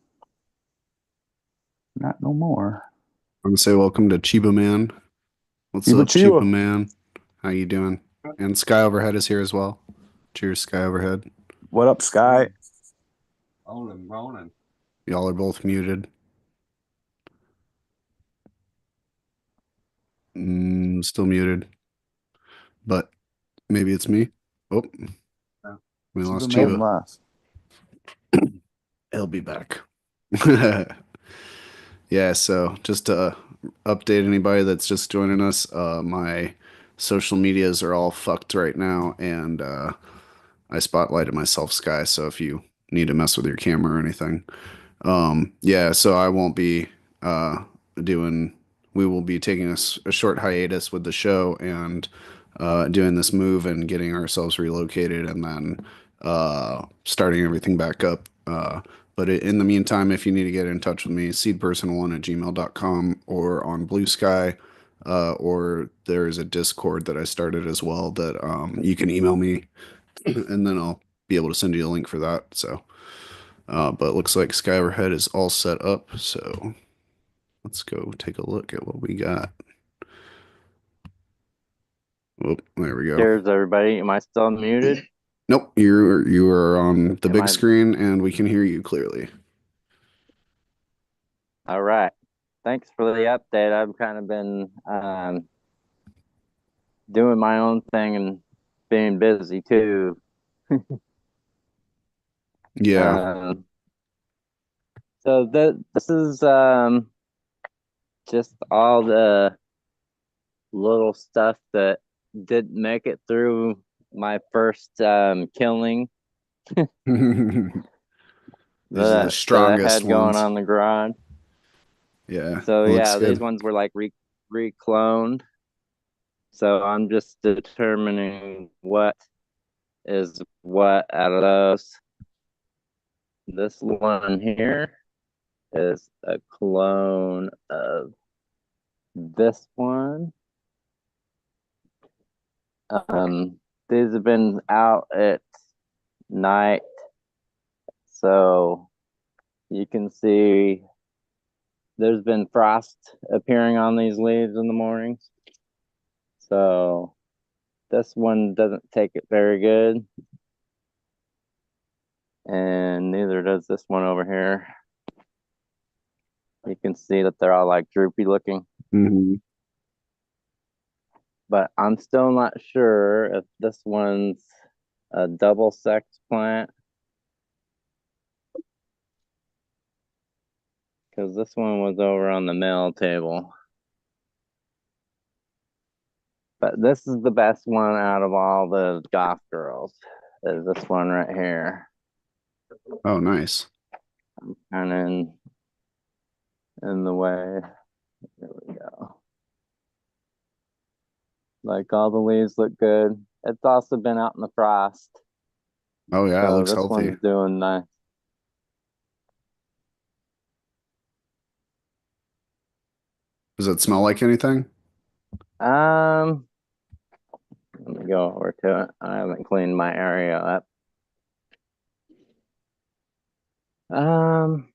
Not no more. I'm gonna say welcome to Chiba Man. What's Chiba up, Chiba Chiba. Man? How you doing? And Sky Overhead is here as well. Cheers, Sky Overhead. What up, Sky? Rolling. Y'all are both muted. Still muted. But maybe it's me. Oh, we lost Man Chiba. left. He'll be back. Yeah, so just to update anybody that's just joining us, my social medias are all fucked right now, and I spotlighted myself, Sky. So if you need to mess with your camera or anything, yeah, so I won't be uh, doing, we will be taking a short hiatus with the show and doing this move and getting ourselves relocated and then starting everything back up. But in the meantime, if you need to get in touch with me, seedperson1@gmail.com or on Blue Sky, or there's a Discord that I started as well that you can email me and then I'll be able to send you a link for that. So. But it looks like Skyverhead is all set up, so let's go take a look at what we got. Oh, there we go. Cheers, everybody. Am I still muted? Nope, you are on the Am big I? screen and we can hear you clearly. All right. Thanks for the update. I've kind of been doing my own thing and being busy too. Yeah. So this is just all the little stuff that didn't make it through my first killing These are the that I strongest had going ones. on the garage. Yeah. So Looks yeah, good. these ones were like recloned. So I'm just determining what is what out of those. This one here is a clone of this one. These have been out at night, so you can see there's been frost appearing on these leaves in the mornings. So this one doesn't take it very good. And neither does this one over here. You can see that they're all like droopy looking. Mm-hmm. But I'm still not sure if this one's a double sex plant. Because this one was over on the male table. But this is the best one out of all the goth girls. Is this one right here. Oh, nice. I'm kind of in the way. There we go. Like all the leaves look good. It's also been out in the frost. Oh yeah, it So looks this healthy. one's doing nice. Does it smell like anything? Um, Let me go over to it. I haven't cleaned my area up. Um,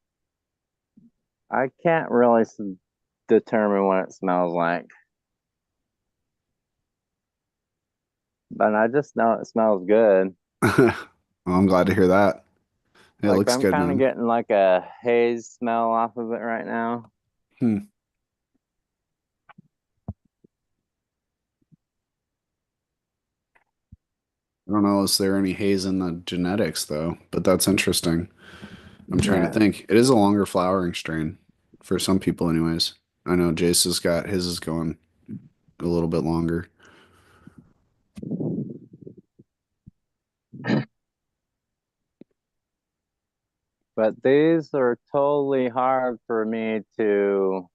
I can't really determine what it smells like, but I just know it smells good. Well, I'm glad to hear that. It Like looks I'm good, kind of man. getting like a haze smell off of it right now. Hmm. I don't know, is there any haze in the genetics though? But that's interesting. I'm trying to Yeah. think. It is a longer flowering strain for some people, anyways. I know Jace has got his is going a little bit longer. But these are totally hard for me to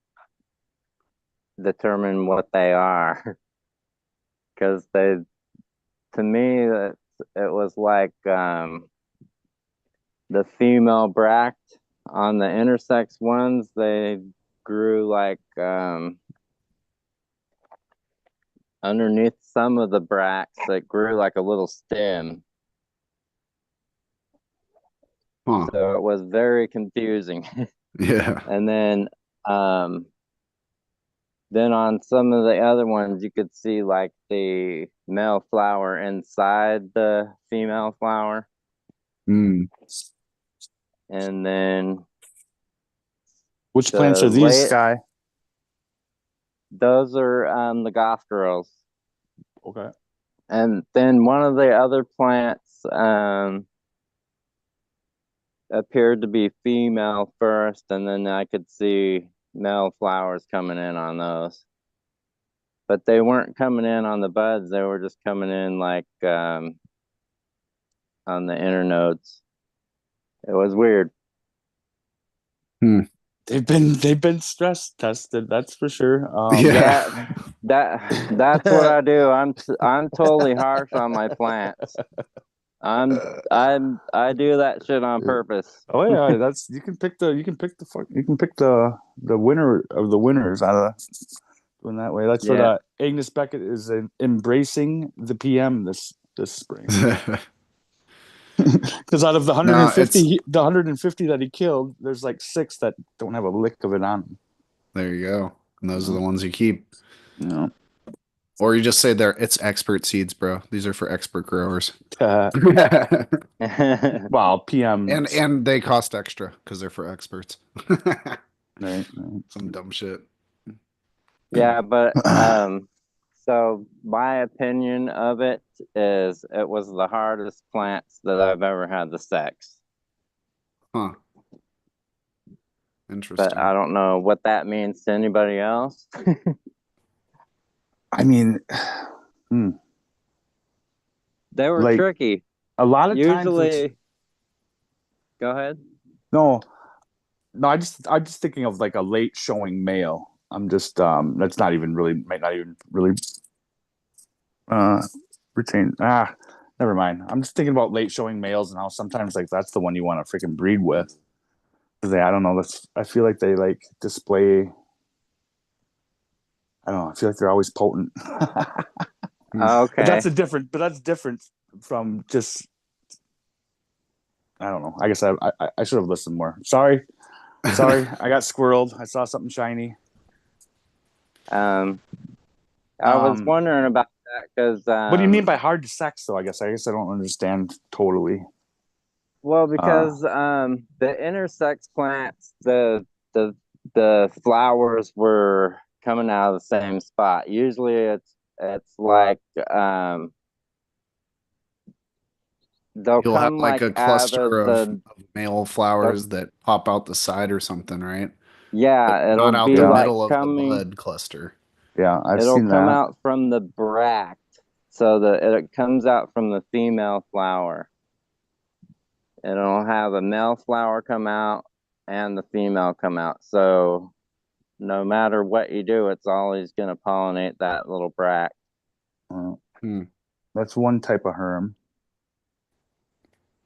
determine what they are because to me, it was like the female bract on the intersex ones, they grew like underneath some of the bracts that grew like a little stem. Huh. So it was very confusing. Yeah. And then on some of the other ones, you could see like the male flower inside the female flower. Mm. And then Which the plants are these, Sky? those are the goth girls. Okay. And then one of the other plants appeared to be female first, and then I could see male flowers coming in on those. But they weren't coming in on the buds. They were just coming in like on the internodes. It was weird. They've been stress tested, that's for sure. Yeah, that's what I do. I'm totally harsh on my plants. I do that shit on purpose. Oh yeah, that's you can pick the winner of the winners out of doing that way. That's what Yeah. Agnes Beckett is embracing the PM this spring. Because out of the No, it's 150 that he killed, there's like 6 that don't have a lick of it on them. there you go. And those are the ones you keep. You know. Or you just say it's expert seeds, bro. These are for expert growers. Well, PM And they cost extra because they're for experts. right. Some dumb shit. Yeah, but so my opinion of it is it was the hardest plants that I've ever had to sex. Huh. But Interesting. I don't know what that means to anybody else. I mean, They were like, tricky. a lot of times Usually, go ahead. no, I'm just thinking of like a late showing male. I'm just that's not even really might not even really retain never mind. I'm just thinking about late showing males and how sometimes like that's the one you want to freaking breed with. Because I don't know, I feel like they like display I don't know, I feel like they're always potent. Okay. But that's different from just I don't know. I guess I should have listened more. Sorry, I got squirreled. I saw something shiny. I was wondering about that because What do you mean by hard to sex, though? I guess I don't understand totally. well, because the intersex plants, the flowers were coming out of the same spot. Usually, it's like they'll You'll have come like like a out cluster of of the male flowers that pop out the side or something, right? But yeah. It'll not out be the like middle of the coming. bud cluster. Yeah, I've It'll seen come that. out from the bract, so it comes out from the female flower. It'll have a male flower come out and the female come out. So no matter what you do, it's always going to pollinate that little bract. That's one type of herm.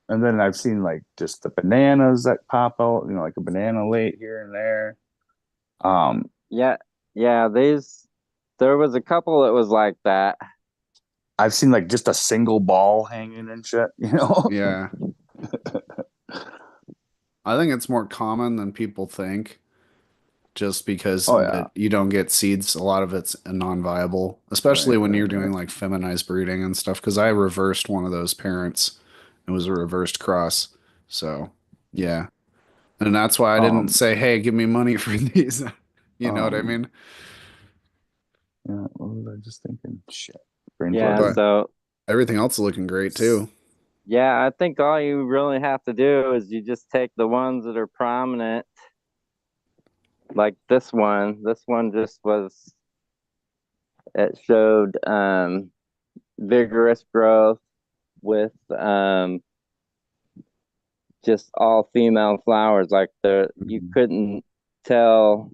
And then I've seen like just the bananas that pop out, like a banana late here and there. Yeah, there was a couple that was like that. I've seen like just a single ball hanging and shit, Yeah. I think it's more common than people think just because but you don't get seeds. A lot of it's non-viable, especially when you're doing like feminized breeding and stuff. Because I reversed one of those parents. It was a reversed cross. So, yeah. And that's why I didn't say, hey, give me money for these. You know what I mean? Yeah, what was I just thinking? Shit. Yeah, so everything else is looking great too. Yeah, I think all you really have to do is you just take the ones that are prominent, like this one. This one just was, it showed vigorous growth with just all female flowers. Like you couldn't tell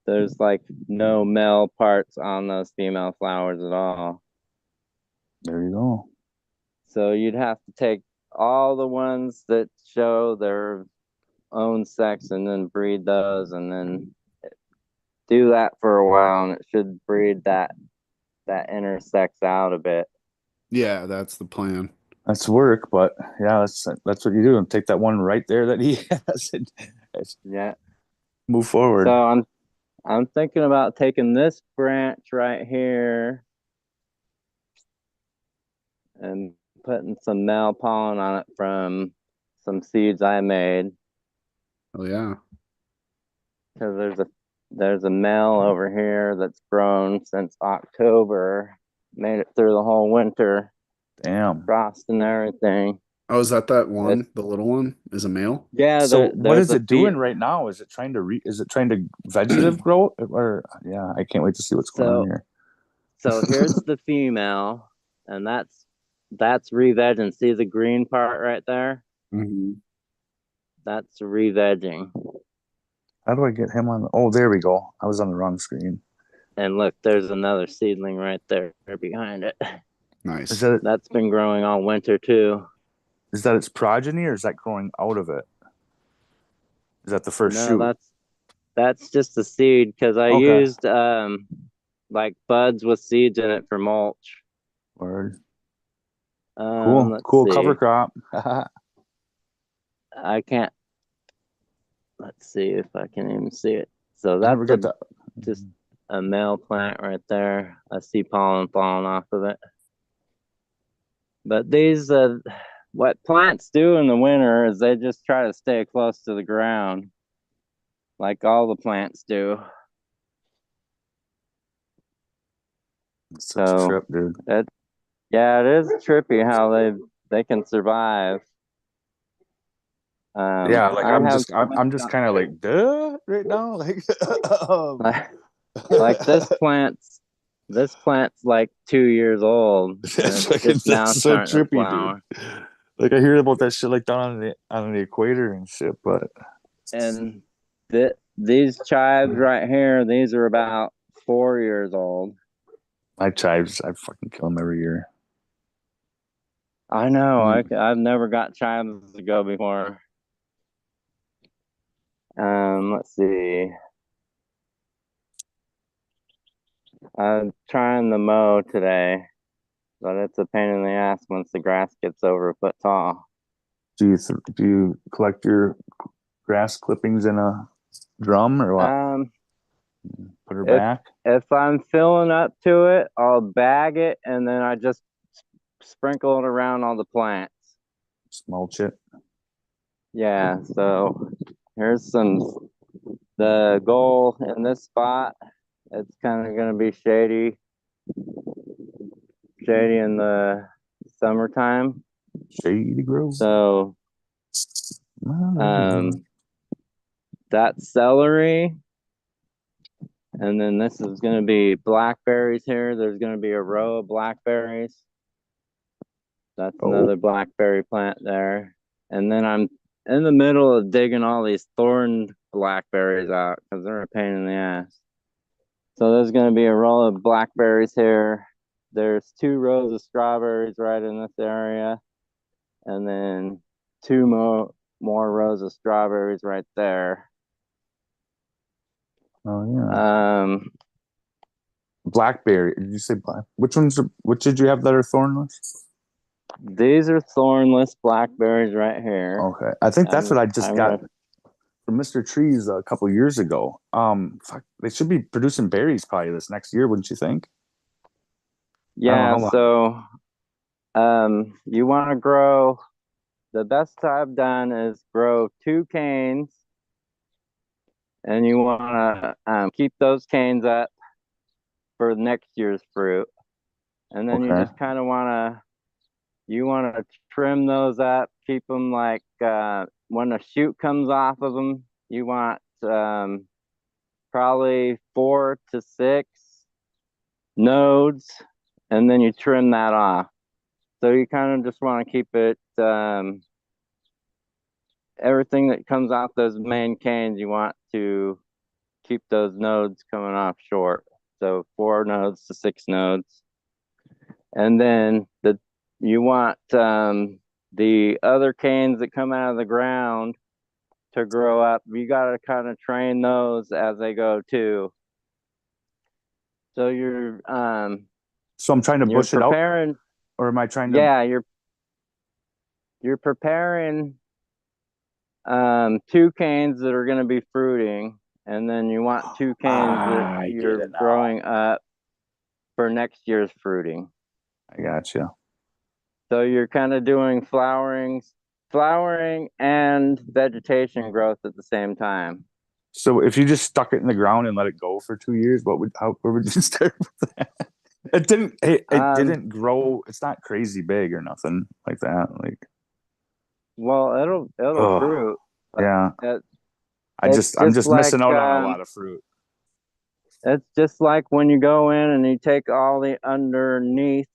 there's like no male parts on those female flowers at all. There you go. So you'd have to take all the ones that show their own sex and then breed those and then do that for a while, and it should breed that intersex out a bit. Yeah, that's the plan. That's work, but yeah, that's what you do, and take that one right there that he has and yeah, move forward. So I'm thinking about taking this branch right here and putting some male pollen on it from some seeds I made. Oh yeah. Because there's a male over here that's grown since October, made it through the whole winter. Damn. Frost and everything. Oh, is that one? The little one is a male? Yeah, So what there's is a it doing feet. right now? Is it trying to is it trying to vegetative grow? Or yeah, I can't wait to see what's going on So here. so here's the female, and that's re-vegging. See the green part right there? Mhm. That's re-vegging. How do I get him on? Oh, there we go. I was on the wrong screen. And look, there's another seedling right there behind it. Is Nice. that That's been growing all winter too. is that its progeny, or is that growing out of it? Is that the first No, shoot? that's just a seed because I Okay. used like buds with seeds in it for mulch. Word. Cool. Let's Cool see. cover crop. I can't. Let's see if I can even see it. So I never that's get that. just a male plant right there. I see pollen falling off of it. But these, what plants do in the winter is they just try to stay close to the ground, like all the plants do. It's such a So trip, dude. yeah, it is trippy how they can survive. Yeah, like I have I'm just kind of like duh right now. Like like this plant's like 2 years old and That's like it's now that's so starting to trippy, dude. flower. Like I hear about that shit like down on the equator and shit, but And these chives right here, these are about 4 years old. my chives, I fucking kill them every year. I know. I've never got chives to go before. Let's see. I'm trying the mow today, but it's a pain in the ass once the grass gets over a foot tall. Do you collect your grass clippings in a drum or what? Put her If back. if I'm filling up to it, I'll bag it and then I just sprinkle it around all the plants. Mulch it. Yeah, so here's the goal in this spot. It's kind of going to be shady in the summertime. Shady Grove. So that's celery. And then this is going to be blackberries here. There's going to be a row of blackberries. That's another blackberry plant there. And then I'm in the middle of digging all these thorned blackberries out because they're a pain in the ass. So there's going to be a row of blackberries here. There's 2 rows of strawberries right in this area. And then 2 more rows of strawberries right there. Oh yeah. Blackberry. Did you say black? Which did you have that are thornless? These are thornless blackberries right here. Okay. I think that's what I just got from Mr. Trees a couple years ago. Fuck, they should be producing berries probably this next year, wouldn't you think? Yeah, so you want to grow, the best I've done is grow 2 canes, and you want to keep those canes up for next year's fruit. And then you just kind of want to trim those up, keep them like when a shoot comes off of them, you want probably 4 to 6 nodes, and then you trim that off. So you kind of just want to keep it, everything that comes off those main canes, you want to keep those nodes coming off short. So 4 nodes to 6 nodes. And then you want the other canes that come out of the ground to grow up. You got to kind of train those as they go too. So so I'm trying to bush it out, or am I trying to? Yeah, you're preparing 2 canes that are going to be fruiting, and then you want 2 canes that you're growing up for next year's fruiting. I gotcha. So you're kind of doing flowering and vegetation growth at the same time. So if you just stuck it in the ground and let it go for 2 years, where would you start with that? It didn't grow. It's not crazy big or nothing like that. Like Well, it'll Oh, fruit. But yeah. it, I'm it's just like missing out on a lot of fruit. it's just like when you go in and you take all the underneath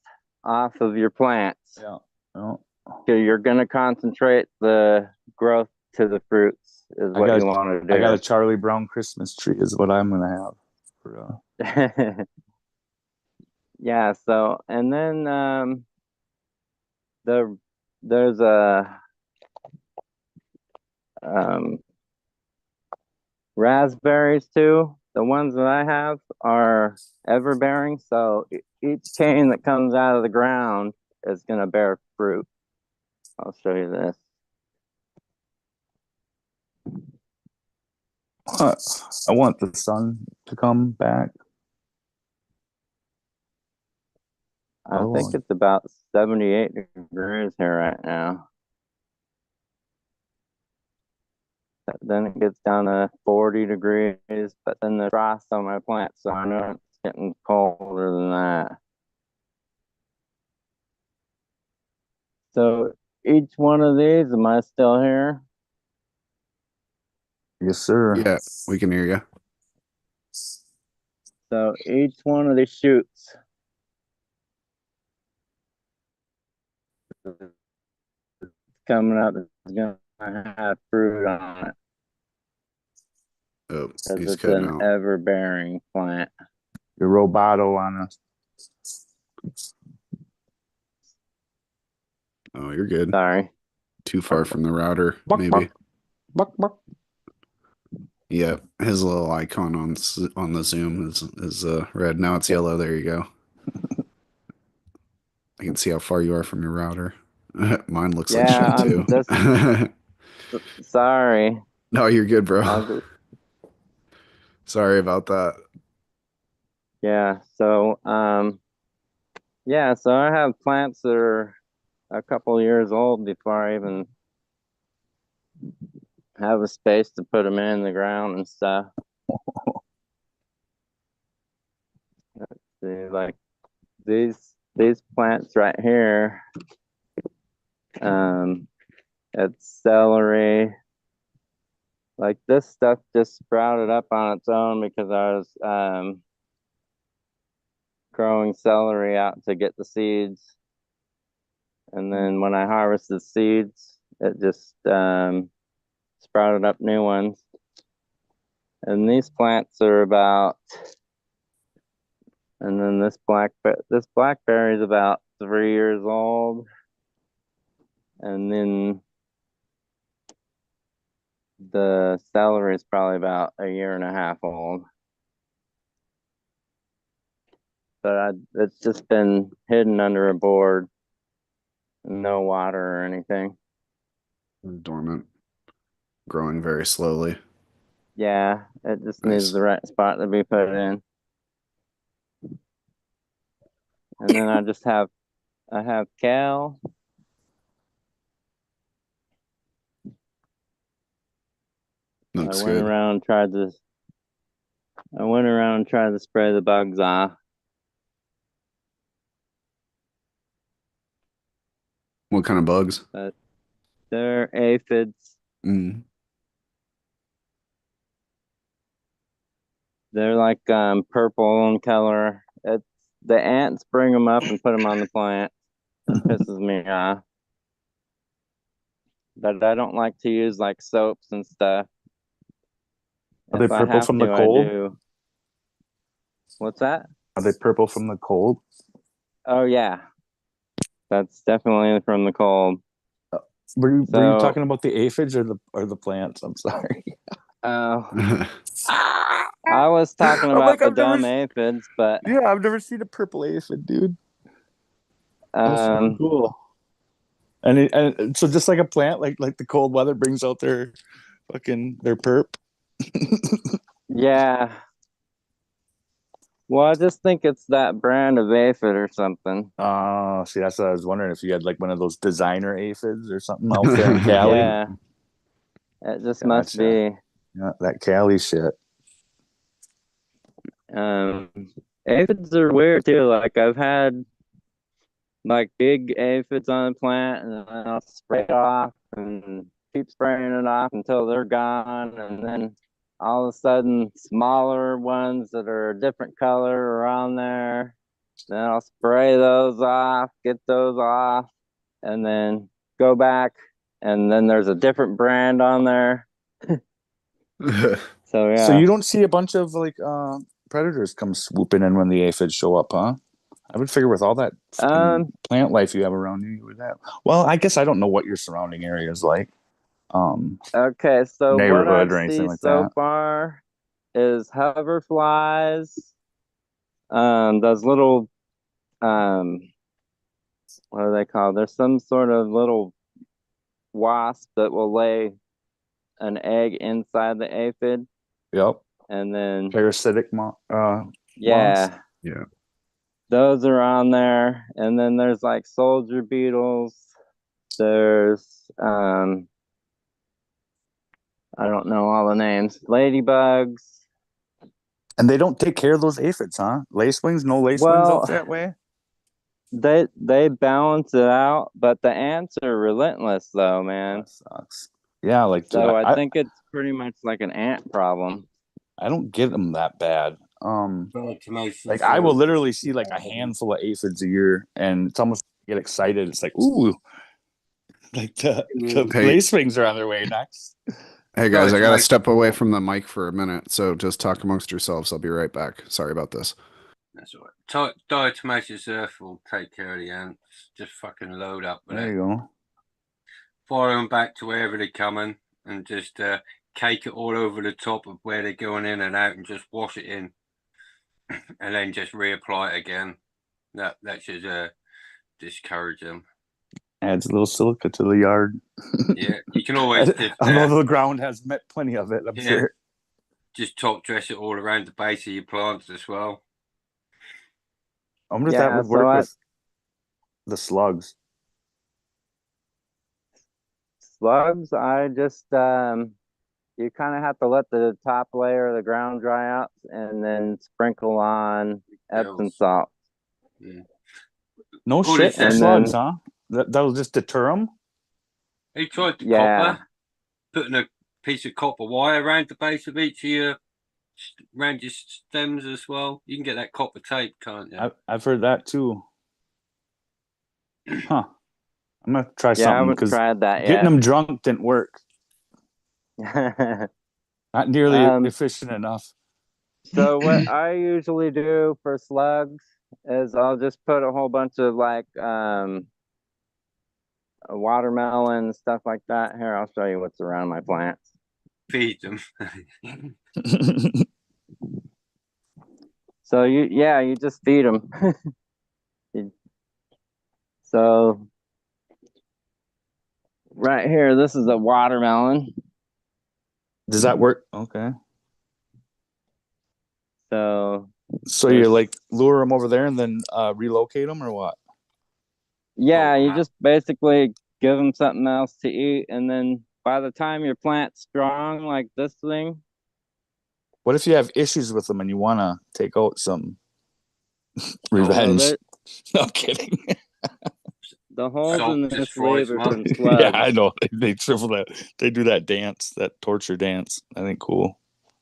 off of your plants. Yeah. Oh, So you're gonna concentrate the growth to the fruits is what you want to I got a do. Charlie Brown Christmas tree is what I'm gonna have. For, Yeah, so and then the there's a um raspberries too. The ones that I have are everbearing, so each cane that comes out of the ground is gonna bear fruit. I'll show you this. I want the sun to come back. I think it's about 78 degrees here right now. Then it gets down to 40 degrees, but then there's frost on my plant, so I know it's getting colder than that. So each one of these, am I still here? Yes, sir. Yeah, we can hear you. So each one of these shoots coming up is going to have fruit on it Oh, because he's it's cutting an out. ever-bearing plant. Your roboto on us. Oh, you're good. Sorry. Too far from the router, Buck, maybe. Buck, buck. Yeah, his little icon on the Zoom is red. Now it's yellow. There you go. I can see how far you are from your router. Mine looks like shit Yeah, too. I'm just sorry. No, you're good, bro. I'll just, Sorry about that. yeah, so yeah, so I have plants that are a couple years old before I even have a space to put them in the ground and stuff. See, like these plants right here, it's celery. Like this stuff just sprouted up on its own because I was growing celery out to get the seeds. And then when I harvested seeds, it just sprouted up new ones. And these plants are about, and then this blackberry is about 3 years old. And then the celery is probably about a year and a half old. But it's just been hidden under a board, no water or anything. Dormant. Growing very slowly. Yeah, it just Nice. needs the right spot to be put in. And then I have kale. Looks good. I went around and tried to spray the bugs off. What kind of bugs? But they're aphids. Mm. They're like purple in color. It's the ants bring them up and put them on the plant. It pisses me off. But I don't like to use like soaps and stuff. Are they If I purple have from the to, I cold? do. What's that? Are they purple from the cold? Oh yeah, that's definitely from the cold. Were you So, talking about the aphids or the plants? I'm sorry. I was talking I'm about like, the I've never, dumb aphids, but yeah, I've never seen a purple aphid, dude. That's so cool. And so just like a plant, like the cold weather brings out their perp. yeah. Well, I just think it's that brand of aphid or something. Oh, see, that's what I was wondering if you had like one of those designer aphids or something out there in Cali. Yeah, it just must Gotcha. be. Yeah, that Cali shit. Aphids are weird too. Like I've had like big aphids on the plant, and then I'll spray it off, and keep spraying it off until they're gone. And then all of a sudden, smaller ones that are a different color are on there. Then I'll spray those off, get those off, and then go back. And then there's a different brand on there. So yeah. So you don't see a bunch of like predators come swooping in when the aphids show up, huh? I would figure with all that plant life you have around you would have. Well, I guess I don't know what your surrounding area is like. Okay, so what Neighborhood I or anything see like so that. far is hoverflies, those little what are they called? There's some sort of little wasp that will lay an egg inside the aphid, Yep. and then Parasitic yeah, Yeah. those are on there. And then there's like soldier beetles. There's I don't know all the names. Ladybugs. And they don't take care of those aphids, huh? Lacewings, no lacewings Well, out that way. they balance it out, but the ants are relentless though, man. That sucks. Yeah, like dude, So I think it's pretty much like an ant problem. I don't get them that bad. Tomatoes Like I will are- literally see like a handful of aphids a year, and it's almost get excited. It's like, ooh, like the Hey. lacewings are on their way next. Hey guys, No, I gotta it's step away from the mic for a minute, so just talk amongst yourselves. I'll be right back. Sorry about this. That's all right. Diatomaceous earth will take care of the ants. Just fucking load up with There it. you go. Fire them back to wherever they're coming, and just cake it all over the top of where they're going in and out, and just wash it in, and then just reapply it again. That should discourage them. Adds a little silica to the yard. Yeah, you can always just Although the ground has met plenty of it, I'm Yeah. sure. just top dress it all around the base of your plants as well. I wonder if that Yeah, would so work with the slugs. slugs, I just you kind of have to let the top layer of the ground dry out and then sprinkle on Epsom Pills. salt. No Good shit for as- And slugs, then- huh? That'll just deter them. Have you tried the Yeah. copper? Putting a piece of copper wire around the base of each of your around your stems as well. You can get that copper tape, can't you? I've heard that too. Huh. I'm gonna try Yeah, I something haven't because tried that getting yet. them drunk didn't work. Not nearly Um, efficient enough. So what I usually do for slugs is I'll just put a whole bunch of like a watermelon, stuff like that. Here, I'll show you what's around my plants. Feed them. So you just feed them. So right here, this is a watermelon. Does that work? Okay. So So you like lure them over there and then relocate them or what? yeah, Oh, you wow. just basically give them something else to eat, and then by the time your plant's strong, like this thing, What if you have issues with them and you want to take out some revenge? so No kidding. the holes Salt in just this fries leaf are them up. from slugs. Yeah, I know. They triple that. They do that dance, that torture dance. I think cool.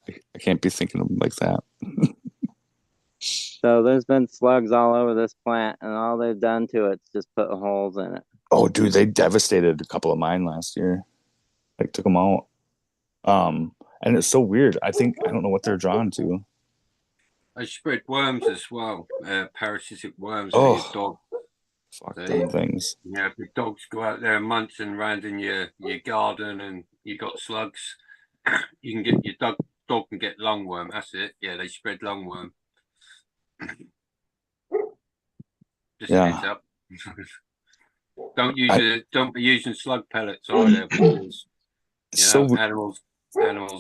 I can't be thinking of them like that. So there's been slugs all over this plant, and all they've done to it is just put holes in it. Oh, dude, they devastated a couple of mine last year. Like took them out. And it's so weird. I don't know what they're drawn to. I spread worms as well, parasitic worms Oh. for your dog. Fuck They- them things. Yeah, if the dogs go out there munching around in your garden and you got slugs, you can get your dog can get lungworm. That's it. Yeah, they spread lungworm. Just Yeah. heads up. Don't be using slug pellets either because It's you know, so animals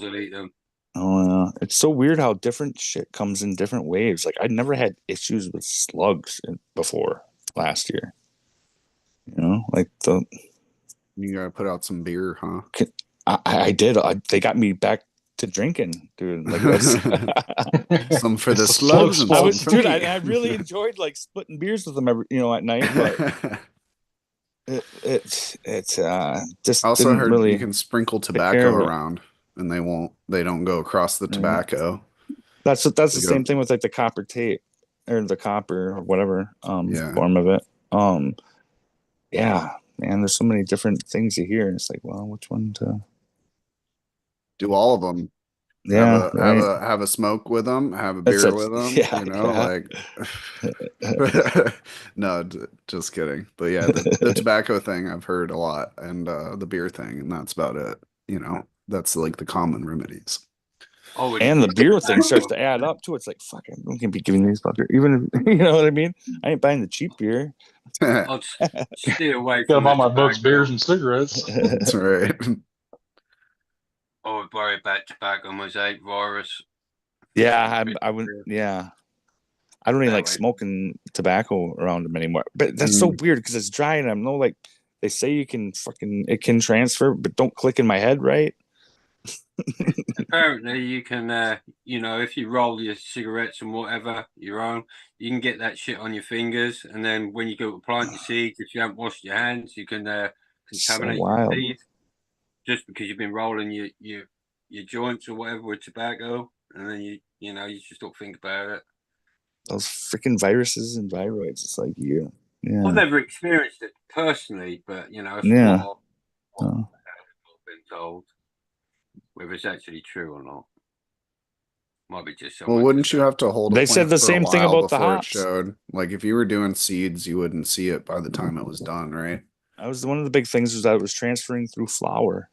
will eat them. Oh yeah, it's so weird how different shit comes in different waves. Like I'd never had issues with slugs before last year. You know, like You gotta put out some beer, huh? I did. They got me back to drinking, dude. Like that's Some for the Slug slugs and swamp. some for dude. me. I really enjoyed like splitting beers with them every, at night. But It's I just also didn't heard you really can sprinkle take care tobacco of it. around and they don't go across the Yeah. tobacco. That's They the go, same thing with like the copper tape or the copper or whatever yeah. form of it. Yeah, man, there's so many different things you hear. It's like, well, which one to? Do all of them. Yeah, right. Have a smoke with them, have a That's beer that's with them, yeah, you know, yeah. like no, just kidding. But yeah, the tobacco thing I've heard a lot and the beer thing and that's about it. You know, that's like the common remedies. I would And the agree beer with thing starts that. to add up too. It's like, fuck, I don't be giving these fuckers, even if, you know what I mean? I ain't buying the cheap beer. I'd steer away Got from them the on my books, tobacco. beers and cigarettes. That's right. I would worry about tobacco mosaic virus. Yeah, I wouldn't. Yeah, I don't even That like way. smoking tobacco around them anymore. But that's so Mm. weird because it's dry and I'm no like they say you can fucking it can transfer, but don't click in my head right. Apparently, you can, if you roll your cigarettes and whatever your own, you can get that shit on your fingers, and then when you go to plant your seeds, if you haven't washed your hands, you can So contaminate your wild. seeds just because you've been rolling your joints or whatever with tobacco, and then you just don't think about it. Those freaking viruses and viroids. It's like I've yeah, never experienced it personally, but it's yeah. what I've been told. Whether it's actually true or not, might be just Well, someone just wouldn't you going. have to hold a They said plant the for a same thing while about the before it hops. showed? Like if you were doing seeds, you wouldn't see it by the time it was done, right? That was one of the big things was that it was transferring through flour.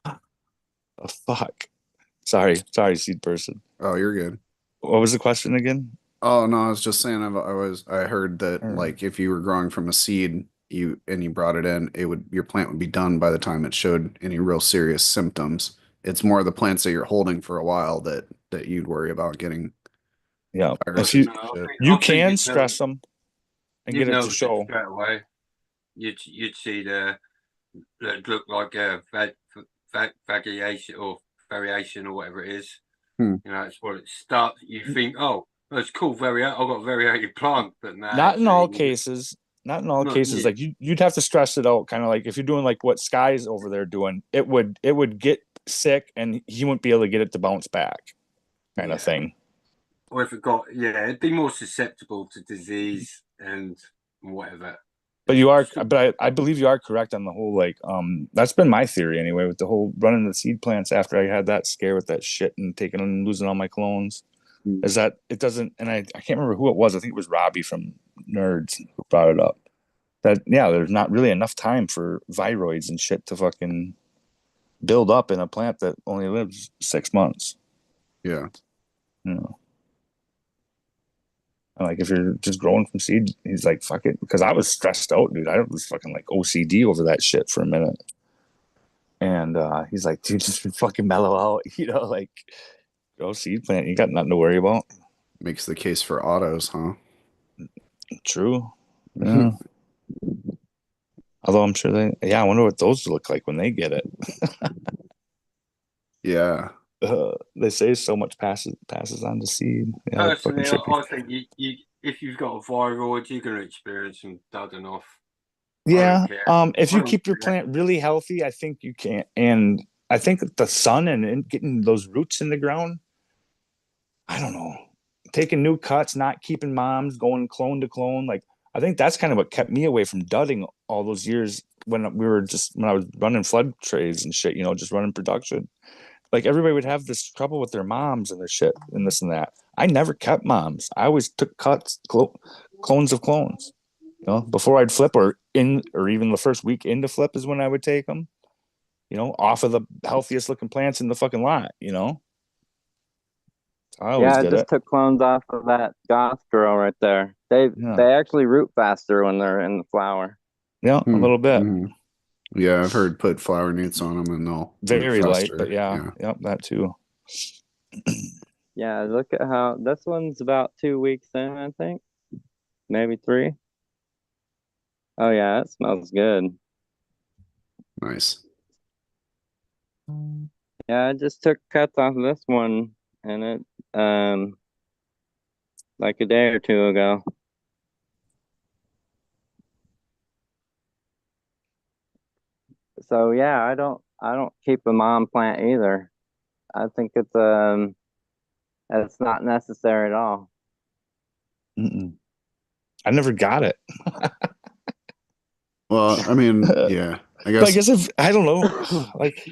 Oh, fuck. Sorry, seed person. Oh, you're good. What was the question again? Oh no, I was just saying I heard that Or- like if you were growing from a seed you brought it in, your plant would be done by the time it showed any real serious symptoms. It's more the plants that you're holding for a while that you'd worry about getting Yeah, I if viruses you don't and know. shit. you I think can stress them and you'd get it to notice it show. straight away. You'd see that look like a variation or variation or whatever it is. Hmm. It's what it starts. You think, oh, that's cool. I've got a variated plant, but no, Not in all actually, cases. Not in all not cases. Like you'd have to stress it out, kind of like if you're doing like what Sky's over there doing, it would get sick and he wouldn't be able to get it to bounce back, kind of yeah. thing. Or if it got, it'd be more susceptible to disease and whatever. But I believe you are correct on the whole like that's been my theory anyway with the whole running the seed plants after I had that scare with that shit and taking and losing all my clones. Is that it doesn't and I can't remember who it was. I think it was Robbie from Nerds who brought it up. That yeah, there's not really enough time for viroids and shit to fucking build up in a plant that only lives 6 months. Yeah. You know. And like if you're just growing from seed, he's like, fuck it. Because I was stressed out, dude. I was fucking like OCD over that shit for a minute. And he's like, dude, just fucking mellow out, like grow seed plant. You got nothing to worry about. Makes the case for autos, huh? True. Yeah. Although I'm sure I wonder what those look like when they get it. Yeah. They say so much passes on to seed. Yeah, it's fucking Personally, trippy. I think you if you've got a viroid, you're going to experience some dudding off. I don't Yeah. care. If I you don't keep your care. plant really healthy, I think you can. And I think that the sun and getting those roots in the ground, I don't know, taking new cuts, not keeping moms, going clone to clone. Like, I think that's kind of what kept me away from dudding all those years when I was running flood trays and shit, just running production. Like, everybody would have this trouble with their moms and their shit and this and that. I never kept moms. I always took cuts, clones of clones. Before I'd flip or even the first week into flip is when I would take them, off of the healthiest looking plants in the fucking lot, I always Yeah, I did just it. took clones off of that goth girl right there. They Yeah. they actually root faster when they're in the flower. Yeah, a little bit. Mhm. Yeah, I've heard put flower newts on them and they'll root Very light, but faster. yeah. Yep, that too. Yeah, look at how this one's about 2 weeks in, I think. Maybe 3. Oh yeah, it smells good. Nice. Yeah, I just took cuts off of this one and it like a day or two ago. So yeah, I don't keep a mom plant either. I think it's not necessary at all. Mm-mm. I never got it. Well, I mean, yeah, I But I guess. guess if I don't know, like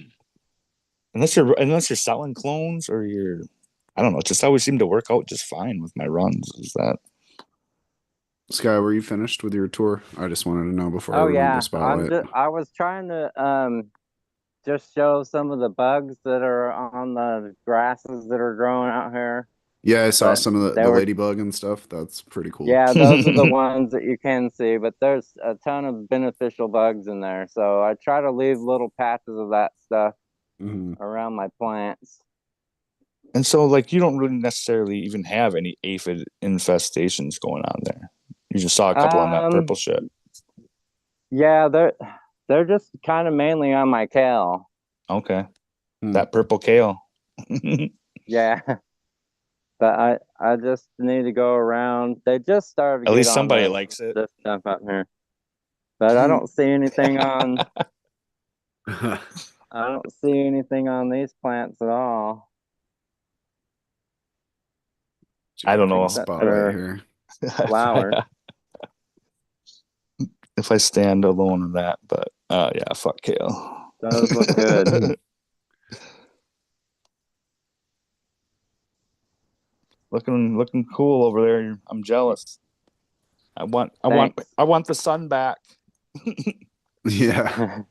unless you're selling clones or you're, I don't know, it just always seemed to work out just fine with my runs. Is that Sky, were you finished with your tour? I just wanted to know before I Oh removed the yeah, spotlight. I was trying to just show some of the bugs that are on the grasses that are growing out here. Yeah, I saw But some of they the were, ladybug and stuff. That's pretty cool. yeah, those are the ones that you can see, but there's a ton of beneficial bugs in there. So I try to leave little patches of that stuff Hmm. around my plants. and so like you don't really necessarily even have any aphid infestations going on there. You just saw a couple on that purple Um, shit. yeah, they're just kind of mainly on my kale. Okay. Hmm. That purple kale. Yeah, but I just need to go around. They just started to At get least on somebody likes it. this stuff out here, but I don't see anything on. I don't see anything on these plants at all. I don't know. Except Spotlight for here. flowers. If I stand alone in that, but yeah, fuck kale. Those look good. Looking cool over there. I'm jealous. Thanks. I want the sun back. Yeah.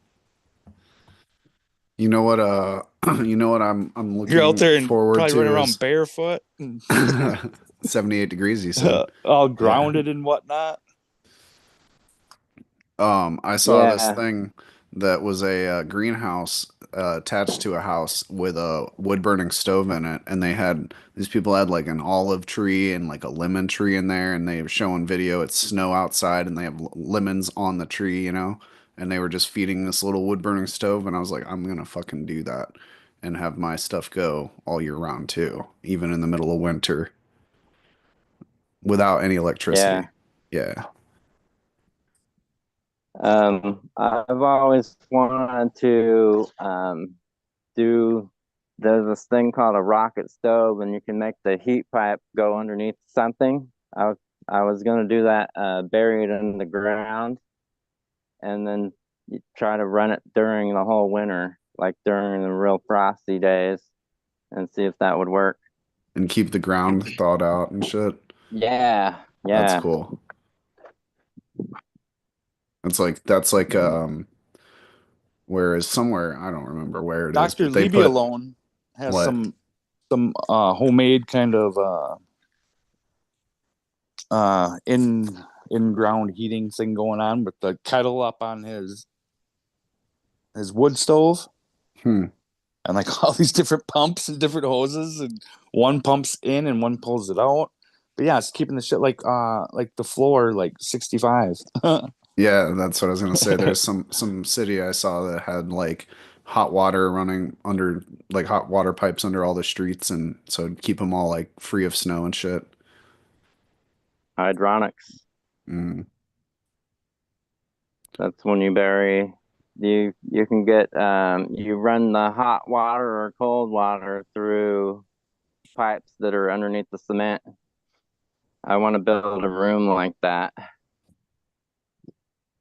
You know what? You know what? I'm You're out looking there and forward probably running to around is barefoot, 78 degrees. You said. all Yeah. grounded and whatnot. I saw this Yeah, thing that was a greenhouse attached to a house with a wood burning stove in it, and these people had like an olive tree and like a lemon tree in there, and they were showing video. It's snow outside, and they have lemons on the tree, and they were just feeding this little wood burning stove, and I was like, I'm gonna fucking do that and have my stuff go all year round too, even in the middle of winter without any electricity. yeah. Yeah. I've always wanted to do. There's this thing called a rocket stove, and you can make the heat pipe go underneath something. I was gonna do that, bury it in the ground, and then you try to run it during the whole winter, like during the real frosty days, and see if that would work. And keep the ground thawed out and shit. Yeah, That's yeah. cool. That's like whereas somewhere I don't remember where it is, Doctor, but they leave me put alone. Has what? some homemade kind of in ground heating thing going on with the kettle up on his wood stove Hmm. and like all these different pumps and different hoses, and one pumps in and one pulls it out. But yeah, it's keeping the shit like the floor like 65. Yeah, that's what I was gonna say. There's some city I saw that had like hot water running under like hot water pipes under all the streets, and so it'd keep them all like free of snow and shit. Hydronics. Mm. That's when you bury. You can get you run the hot water or cold water through pipes that are underneath the cement. I want to build a room like that.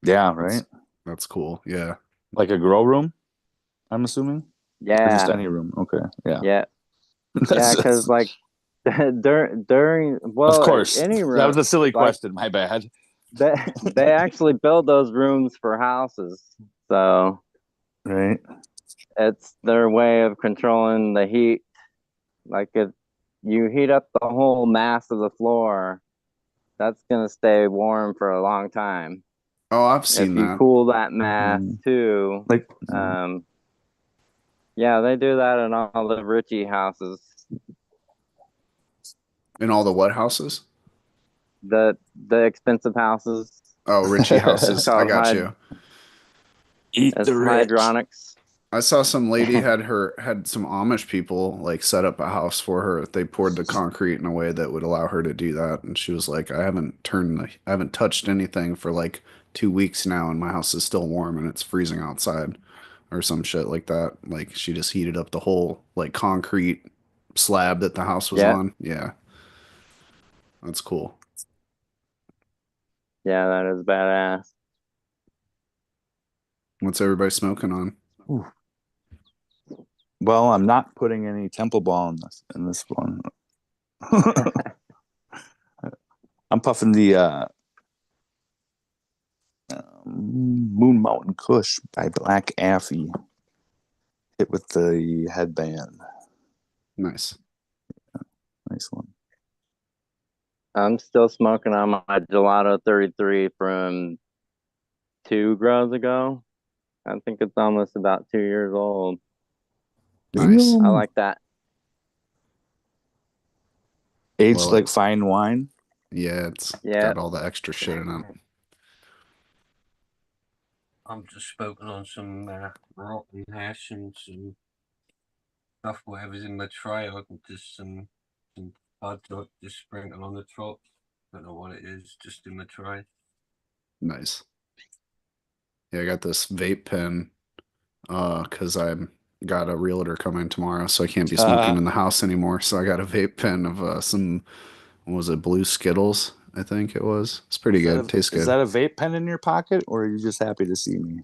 Yeah, That's right. that's cool. Yeah. Like a grow room, I'm assuming, or just Yeah, any room. Okay, yeah. yeah, yeah. Because That's like during of well, course any that room was a silly like question. My bad. they actually build those rooms for houses, so Right. it's their way of controlling the heat. Like if you heat up the whole mass of the floor, that's gonna stay warm for a long time. Oh, I've If seen you that cool that mass Mm. too, Like um, yeah, they do that in all the Richie houses. in all the what houses? The expensive houses. Oh, Richie It's houses. I called got you. eat it's the rich. hydronics. I saw some lady had some Amish people like set up a house for her. They poured the concrete in a way that would allow her to do that, and she was like, I haven't touched anything for like 2 weeks now, and my house is still warm and it's freezing outside." or some shit like that. Like she just heated up the whole like concrete slab that the house was Yeah, on. Yeah, that's cool. yeah, that is badass. What's everybody smoking on? Well, I'm not putting any temple ball in this one. I'm puffing the Moon Mountain Kush by Black Affy. Hit with the headband. Nice. Nice one. I'm still smoking on my Gelato 33 from 2 grows ago. I think it's almost about 2 years old. Nice. I like that. Aged Well, like fine wine. yeah, it's Yeah. got all the extra shit in it. I'm just smoking on some rotten hash and some stuff, whatever's in the tray. I can just some hard top, just sprinkle on the top. Don't know what it is, just in the tray. Nice. Yeah, I got this vape pen because I'm got a realtor coming tomorrow, so I can't be smoking in the house anymore. So I got a vape pen of some, what was it, blue Skittles, I think it was. It's pretty good. Tastes Is good. that a vape pen in your pocket, or are you just happy to see me?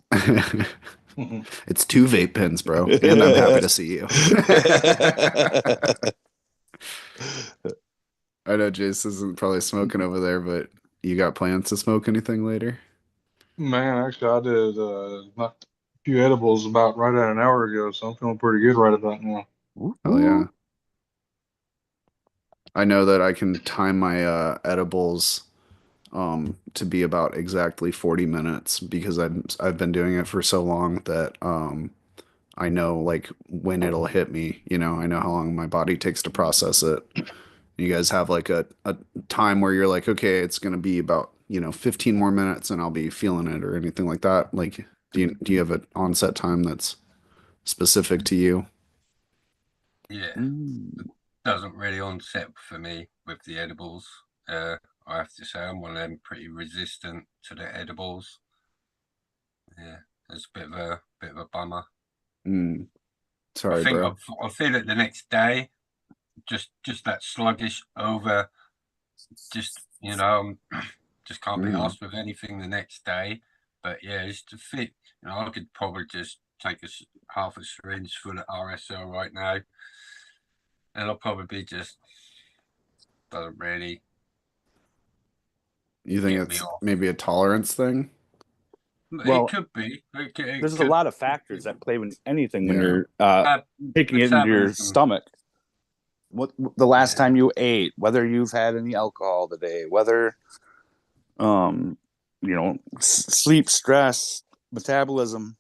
It's 2 vape pens, bro, and I'm happy to see you. I know Jace isn't probably smoking over there, but you got plans to smoke anything later? Man, actually, I did not a few edibles about right at an hour ago, so I'm feeling pretty good right about now. Oh yeah. I know that I can time my edibles to be about exactly 40 minutes because I've been doing it for so long that I know like when it'll hit me, you know, I know how long my body takes to process it. You guys have like a time where you're like, okay, it's gonna be about, you know, 15 more minutes and I'll be feeling it or anything like that. Like, do you have an onset time that's specific to you? Yeah, Mm. doesn't really onset for me with the edibles. I have to say I'm one of them pretty resistant to the edibles. Yeah, it's a bit of a bummer. Mm, I sorry, think bro. I feel it the next day, just that sluggish over, just just can't be Mm. asked with anything the next day. But yeah, it's to fit. I could probably just take half a syringe full of RSL right now, and I'll probably be just doesn't really You think get me it's off. maybe a tolerance thing? It Well, could be. It there's a could. lot of factors that play with anything when Yeah. you're taking it into your Metabolism. stomach. What the last Yeah. time you ate, whether you've had any alcohol today, whether sleep, stress, metabolism.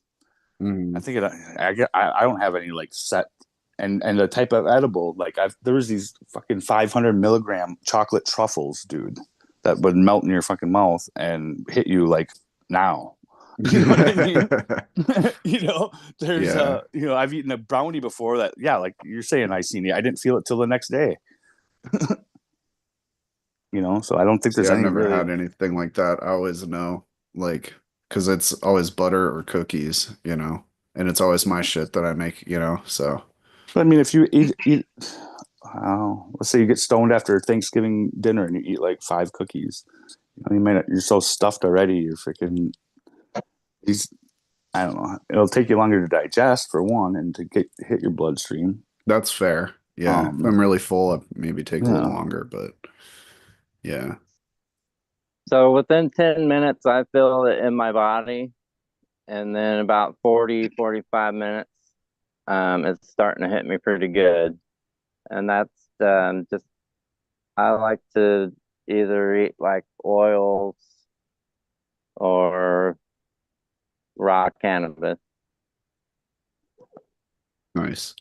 I Mm. think I don't have any like set and the type of edible like there was these fucking 500 milligram chocolate truffles, dude, that would melt in your fucking mouth and hit you like now. You know what I mean? There's Yeah. I've eaten a brownie before that, yeah, like you're saying, I didn't feel it till the next day. So I don't think See, there's I've any never really. had anything like that. I always know, like, because it's always butter or cookies, and it's always my shit that I make, so. But I mean, if you eat let's say you get stoned after Thanksgiving dinner and you eat like 5 cookies, you're so stuffed already. You're freaking. I don't know. It'll take you longer to digest for one, and to hit your bloodstream. That's fair. Yeah. If I'm really full, I maybe take a little Yeah. longer, but yeah. So within 10 minutes, I feel it in my body. And then about 45 minutes, it's starting to hit me pretty good. And that's just, I like to either eat like oils or raw cannabis. Nice.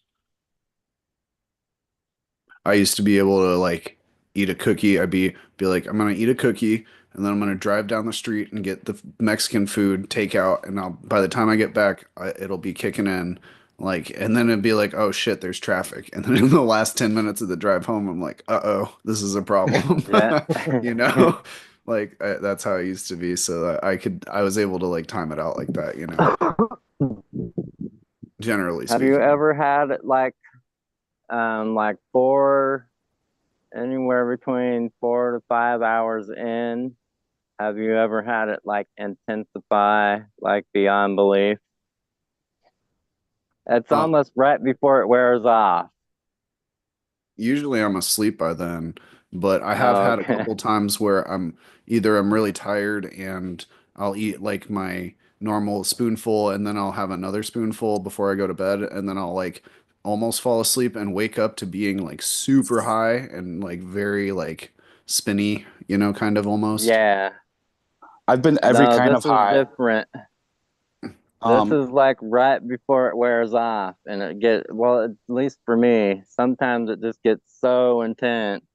I used to be able to like eat a cookie. I'd be like, I'm gonna eat a cookie, and then I'm gonna drive down the street and get the Mexican food takeout, and by the time I get back, it'll be kicking in, like, and then it'd be like, oh shit, there's traffic, and then in the last 10 minutes of the drive home, I'm like, uh-oh, this is a problem, Yeah. you know, like that's how it used to be. So I was able to like time it out like that. generally Have you speaking. ever had it like anywhere between 4 to 5 hours in? Have you ever had it like intensify like beyond belief? It's Uh, almost right before it wears off. Usually I'm asleep by then, but I have Oh, had a okay. couple times where I'm really tired and I'll eat like my normal spoonful and then I'll have another spoonful before I go to bed and then I'll like almost fall asleep and wake up to being like super high and like very like spinny, kind of almost. Yeah. I've been every No, kind this of is high. different. This Um, is like right before it wears off, and well, at least for me, sometimes it just gets so intense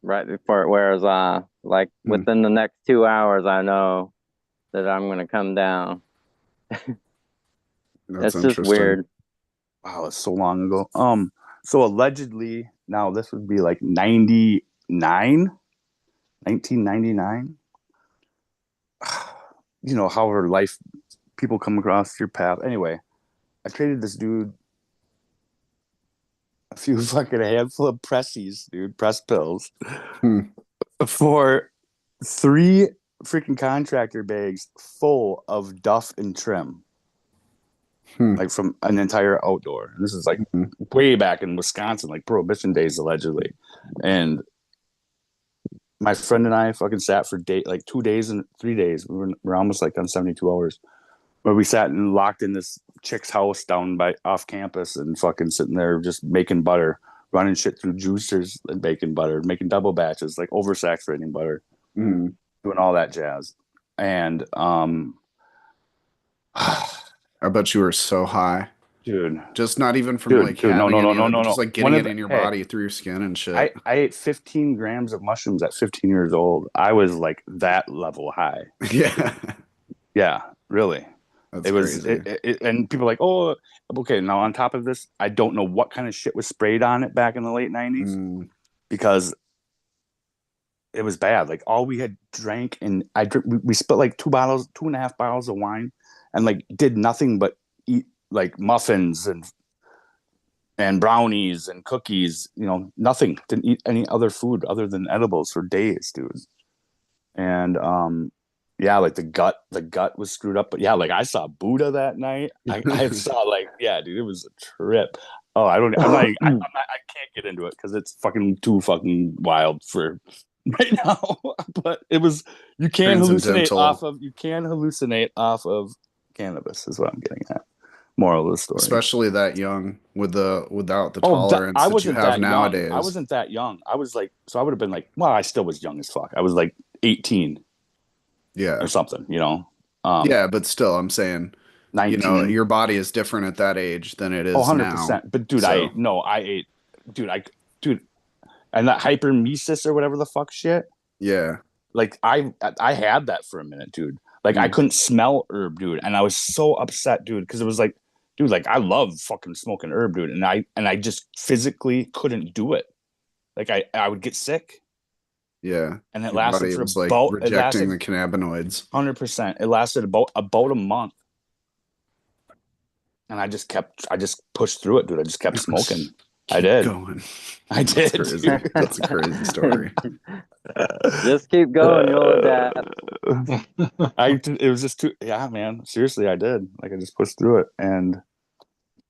right before it wears off. Like Hmm, within the next 2 hours, I know that I'm gonna come down. that's It's just interesting. weird. wow, it's so long ago. So allegedly, now this would be like 1999. However life people come across your path. Anyway, I traded this dude a few fucking handful of pressies, dude, press pills, Hmm, for 3 freaking contractor bags full of duff and trim, hmm, like from an entire outdoor. And this is like hmm. way back in Wisconsin, like Prohibition days, allegedly. And my friend and I fucking sat for like 2 days and 3 days. We're almost like on 72 hours. Where we sat and locked in this chick's house down by off campus and fucking sitting there just making butter, running shit through juicers and baking butter, making double batches, like oversaturating butter, Hmm. doing all that jazz. And I bet you were so high. dude, Just not even from dude, like dude, no, having no, no, any of no, it, no, but just no. like One getting of it the in your hey, body through your skin and I shit. I ate 15 grams of mushrooms at 15 years old. I was like that level high. Yeah, Yeah, really. that's It was, crazy. and people are like, oh, okay. Now on top of this, I don't know what kind of shit was sprayed on it back in the late '90s Mm, because it was bad. Like all we had drank, and we split like 2.5 bottles of wine, and like did nothing but eat like muffins and brownies and cookies. Nothing. Didn't eat any other food other than edibles for days, dude. And yeah, like the gut was screwed up. But yeah, like I saw Buddha that night. I saw like, yeah, dude, it was a trip. Oh, I can't get into it because it's fucking too fucking wild for right now. But it was, transcendental, you can hallucinate off of cannabis is what I'm getting at. Moral of the story. especially that young without the Oh, tolerance I that you wasn't have that young. I nowadays. wasn't that young. I was like, so I would have been like, well, I still was young as fuck. I was like 18 or Yeah. something, Yeah, but still, I'm saying, 19. your body is different at that age than it Oh, is now. 100%. But dude, So, I ate, dude, dude, and that hypermesis or whatever the fuck shit. yeah. Like I had that for a minute, dude. Like I Mm, couldn't smell herb, dude, and I was so upset, dude, because it was like, dude, like I love fucking smoking herb, dude, and I just physically couldn't do it. Like I would get sick, yeah. and it Your lasted body for was like about it rejecting lasted the cannabinoids. 100%. It lasted about a month, and I just pushed through it, dude. I just kept smoking. I Keep did. going. I That's did. crazy. That's a crazy story. Just keep going, you'll adapt. It was just too, yeah, man. Seriously, I did. Like I just pushed through it and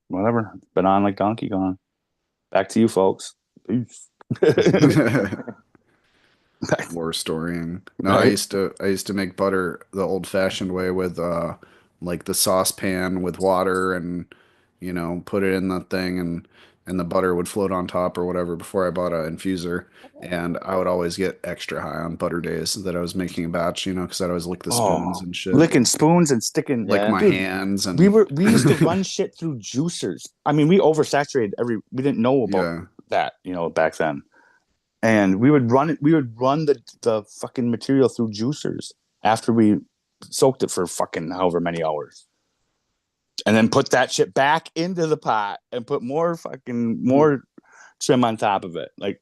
whatever. Been on like Donkey Kong. Back to you folks. Peace. War storying. No, I Right? used to I used to make butter the old-fashioned way with like the saucepan with water and put it in the thing and the butter would float on top or whatever before I bought a infuser and I would always get extra high on butter days that I was making a batch, because I'd always lick the spoons Oh, and shit, licking spoons and sticking. lick Yeah. my Dude, hands we and were we used to run shit through juicers. I mean, we oversaturated we didn't know about yeah. that, back then. And we would run the fucking material through juicers after we soaked it for fucking however many hours. And then put that shit back into the pot and put more trim on top of it. Like,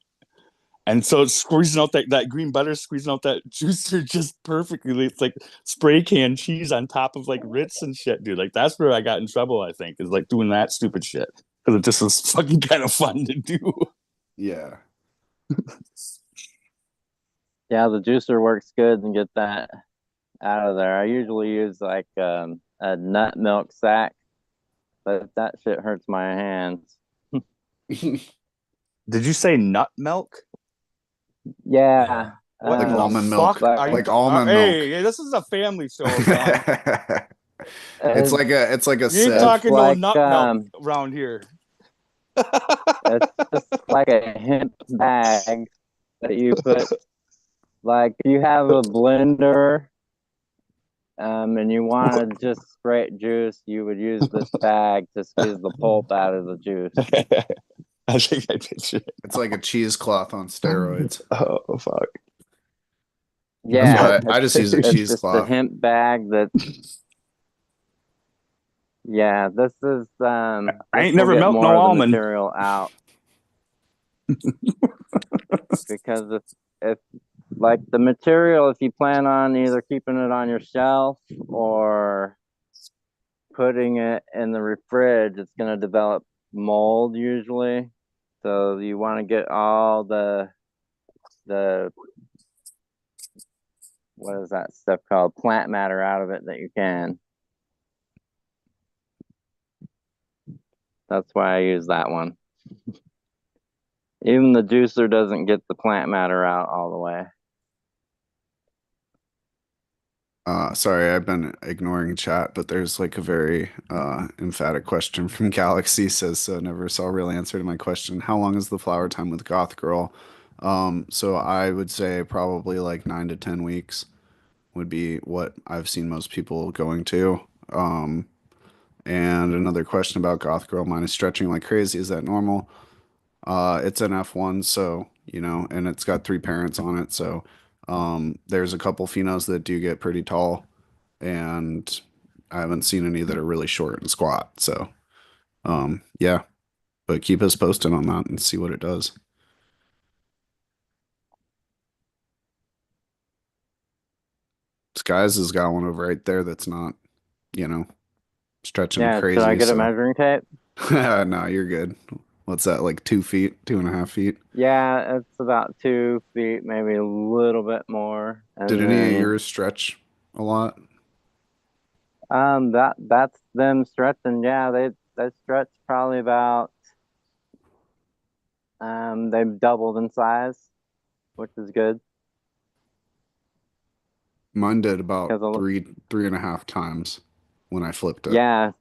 And so it's squeezing out that green butter, squeezing out that juicer just perfectly. It's like spray can cheese on top of like Ritz and shit, dude. Like that's where I got in trouble, I think, is like doing that stupid shit. Because it just was fucking kind of fun to do. Yeah. Yeah, the juicer works good and get that out of there. I usually use like a nut milk sack, but that shit hurts my hands. Did you say nut milk? Yeah. What Like the almond milk. fuck? Are you Like almond milk. hey, this is a family show, Tom. It's like a You ain't Civ. talking no like nut milk around here. it's just like a hemp bag that you put, like if you have a blender and you want to just straight juice, you would use this bag to squeeze the pulp out of the juice. I think I picture it. It's like a cheesecloth on steroids. Oh fuck. Yeah, I just use a it's just a cheesecloth. hemp bag that. Yeah, this is I this ain't will never get milked more no of the almond. material out. Because if like the material, if you plan on either keeping it on your shelf or putting it in the fridge, it's going to develop mold usually. So you want to get all the what is that stuff called, plant matter out of it that you can. That's why I use that one. Even the juicer doesn't get the plant matter out all the way. Sorry, I've been ignoring chat, but there's like a very emphatic question from Galaxy says, so never saw a real answer to my question. How long is the flower time with Goth Girl? So I would say probably like 9 to 10 weeks would be what I've seen most people going to. And another question about Goth Girl, mine is stretching like crazy. Is that normal? It's an F1, so and it's got 3 parents on it, so there's a couple phenos that do get pretty tall, and I haven't seen any that are really short and squat. So, yeah, but keep us posted on that and see what it does. Skies has got one over right there that's not, stretching Yeah, should I crazy. get a So, measuring tape? no, you're good. What's that, like 2 feet, 2.5 feet? Yeah, it's about 2 feet, maybe a little bit more. Did And any of then yours stretch a lot? that's them stretching. Yeah, they stretch probably about they've doubled in size, which is good. Mine did about Because three and a half times when I flipped it. yeah,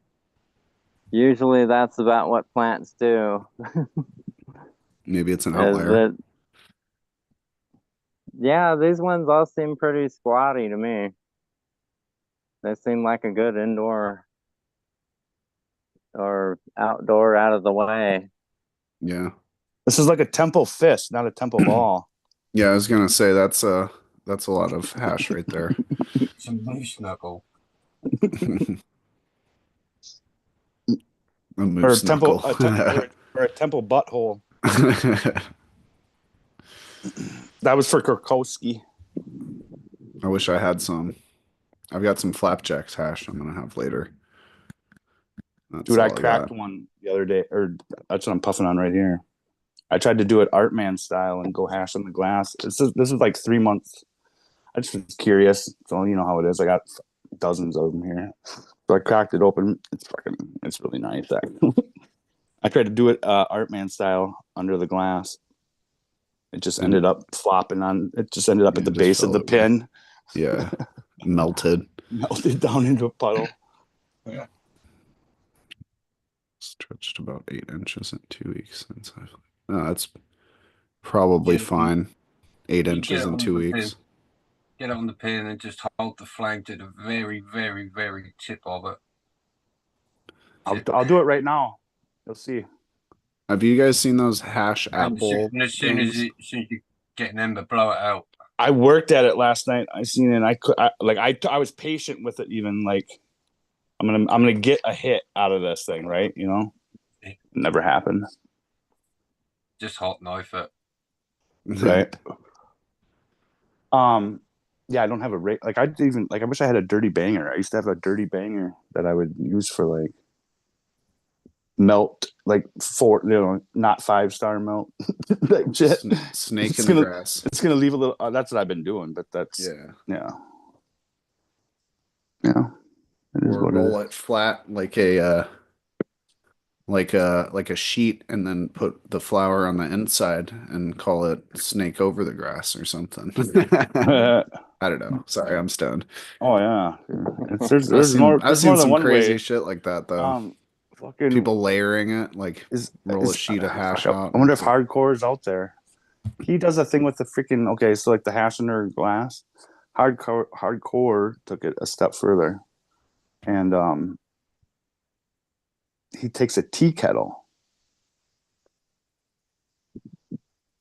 usually that's about what plants do. Maybe it's an Is outlier. that yeah, these ones all seem pretty squatty to me. They seem like a good indoor or outdoor out of the way. Yeah. This is like a temple fist, not a temple ball. Yeah, I was gonna say that's a lot of hash right there. Some moose knuckle. A moose knuckle. Or a temple butthole. That was for Kurkowski. I wish I had some. I've got some flapjacks hash I'm gonna have later. That's Dude, all I cracked got. one the other day, or that's what I'm puffing on right here. I tried to do it Artman style and go hash on the glass. This is like 3 months. I just was curious. So you know how it is. I got dozens of them here. So I cracked it open. It's really nice. I tried to do it Artman style under the glass. It just ended up flopping on. It just ended up at the base of the pin. Yeah, melted. Melted down into a puddle. Yeah. Stretched about 8 inches in 2 weeks since I've. No, that's probably fine. 8 inches in 2 weeks. Get it on the pin and just hold the flame to the very, very, very tip of it. I'll do it right now. You'll see. Have you guys seen those hash And apple as soon as things? you get an ember, blow it out. I worked at it last night. I seen it. And I was patient with it. Even like I'm gonna get a hit out of this thing, right? It never happened. Just hot knife it. right? Yeah, I don't have a rake. Like I wish I had a dirty banger. I used to have a dirty banger that I would use for like melt, like four, not 5-star melt type shit. Snake It's in the gonna grass. it's gonna leave a little. That's what I've been doing, but that's Yeah. yeah, yeah. It is Or what it roll is. it flat like a sheet and then put the flour on the inside and call it snake over the grass or something. I don't know. Sorry, I'm stoned. Oh yeah, I've seen I've there's seen more than some one crazy way. shit like that though. Fucking People layering it, like is roll a sheet of hash fuck, out I and wonder if it's like hardcore is out there. He does a thing with the freaking okay, so like the hash under glass. Hardcore took it a step further, and he takes a tea kettle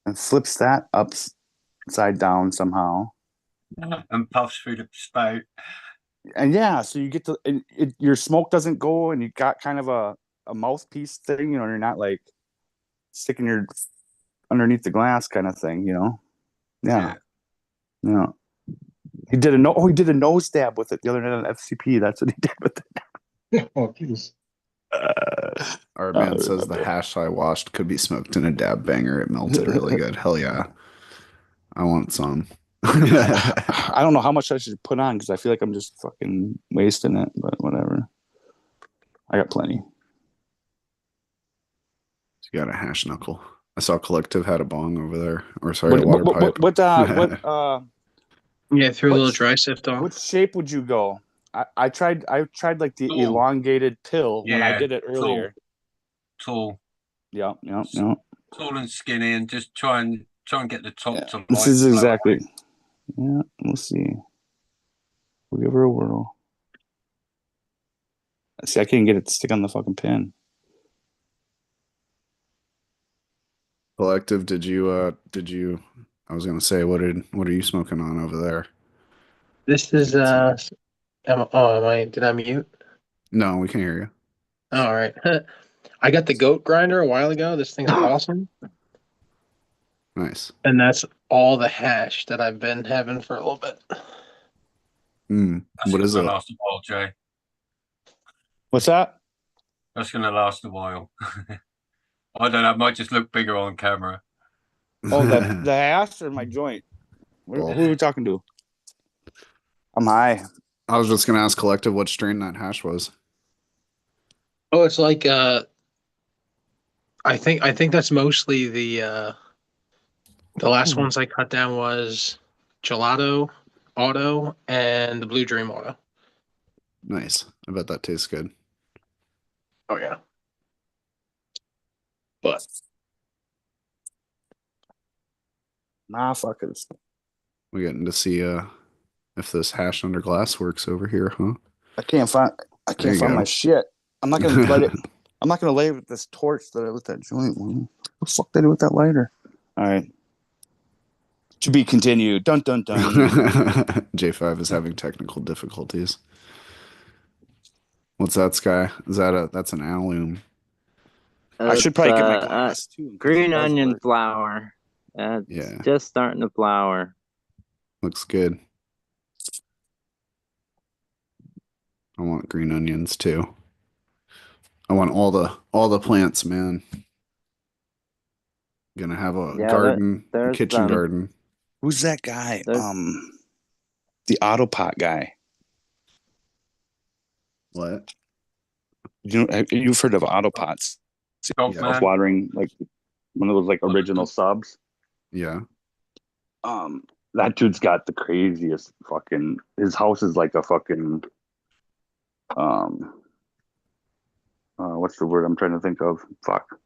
and flips that upside down somehow. And puffs through the spout. And yeah, so you get to your smoke doesn't go, and you got kind of a mouthpiece thing, you're not like sticking your underneath the glass kind of thing, Yeah, yeah. He did a nose stab with it the other night on FCP. That's what he did with it. Oh, jeez. our I man says the hash I washed could be smoked in a dab banger. It melted really good. Hell yeah. I want some. I don't know how much I should put on because I feel like I'm just fucking wasting it, but whatever. I got plenty. You got a hash knuckle. I saw Collective had a bong over there. Or sorry, a water pipe. Yeah, threw a little What- dry sift on. what shape would you go? I tried like the Tall. elongated pill when I Yeah, did it earlier. Tall. Yeah. Tall and skinny, and just try and get the top Yeah. to This light is flow exactly. away. Yeah, we'll see. We'll give her a whirl. See, I can't get it to stick on the fucking pin. Collective, did you I was gonna say what are you smoking on over there? This is did I mute? No, we can hear you. All right. I got the goat grinder a while ago. This thing's awesome. Nice. And that's all the hash that I've been having for a little bit. That's What is gonna it? last a while, Jay. What's that? That's gonna last a while. I don't know. It might just look bigger on camera. Oh, the hash or my joint? Who are we talking to? I'm high. I was just gonna ask Collective what strain that hash was. Oh, it's like I think that's mostly the last ones I cut down was Gelato Auto and the Blue Dream Auto. Nice. I bet that tastes good. Oh yeah. But Nah, fuck it. We're getting to see if this hash under glass works over here, huh? I can't find There you go. my shit. I'm not gonna let it. I'm not gonna lay it with this torch that I lit that joint with. What the fuck did I do with that lighter? All right. To be continued. Dun dun dun. J5 is having technical difficulties. What's that, Sky? That's an alum. I should probably get my It's, glass too. green onion flour. It's Yeah. just starting to flower. Looks good. I want green onions too. I want all the plants, man. Gonna have a Yeah, garden, a there's kitchen garden. Who's that guy? There's- The Autopot guy. What? You've heard of Autopots? Golf Yeah. man. Self-watering, like one of those like original subs. Yeah. That dude's got the craziest fucking. His house is like a fucking. What's the word I'm trying to think of? Fuck.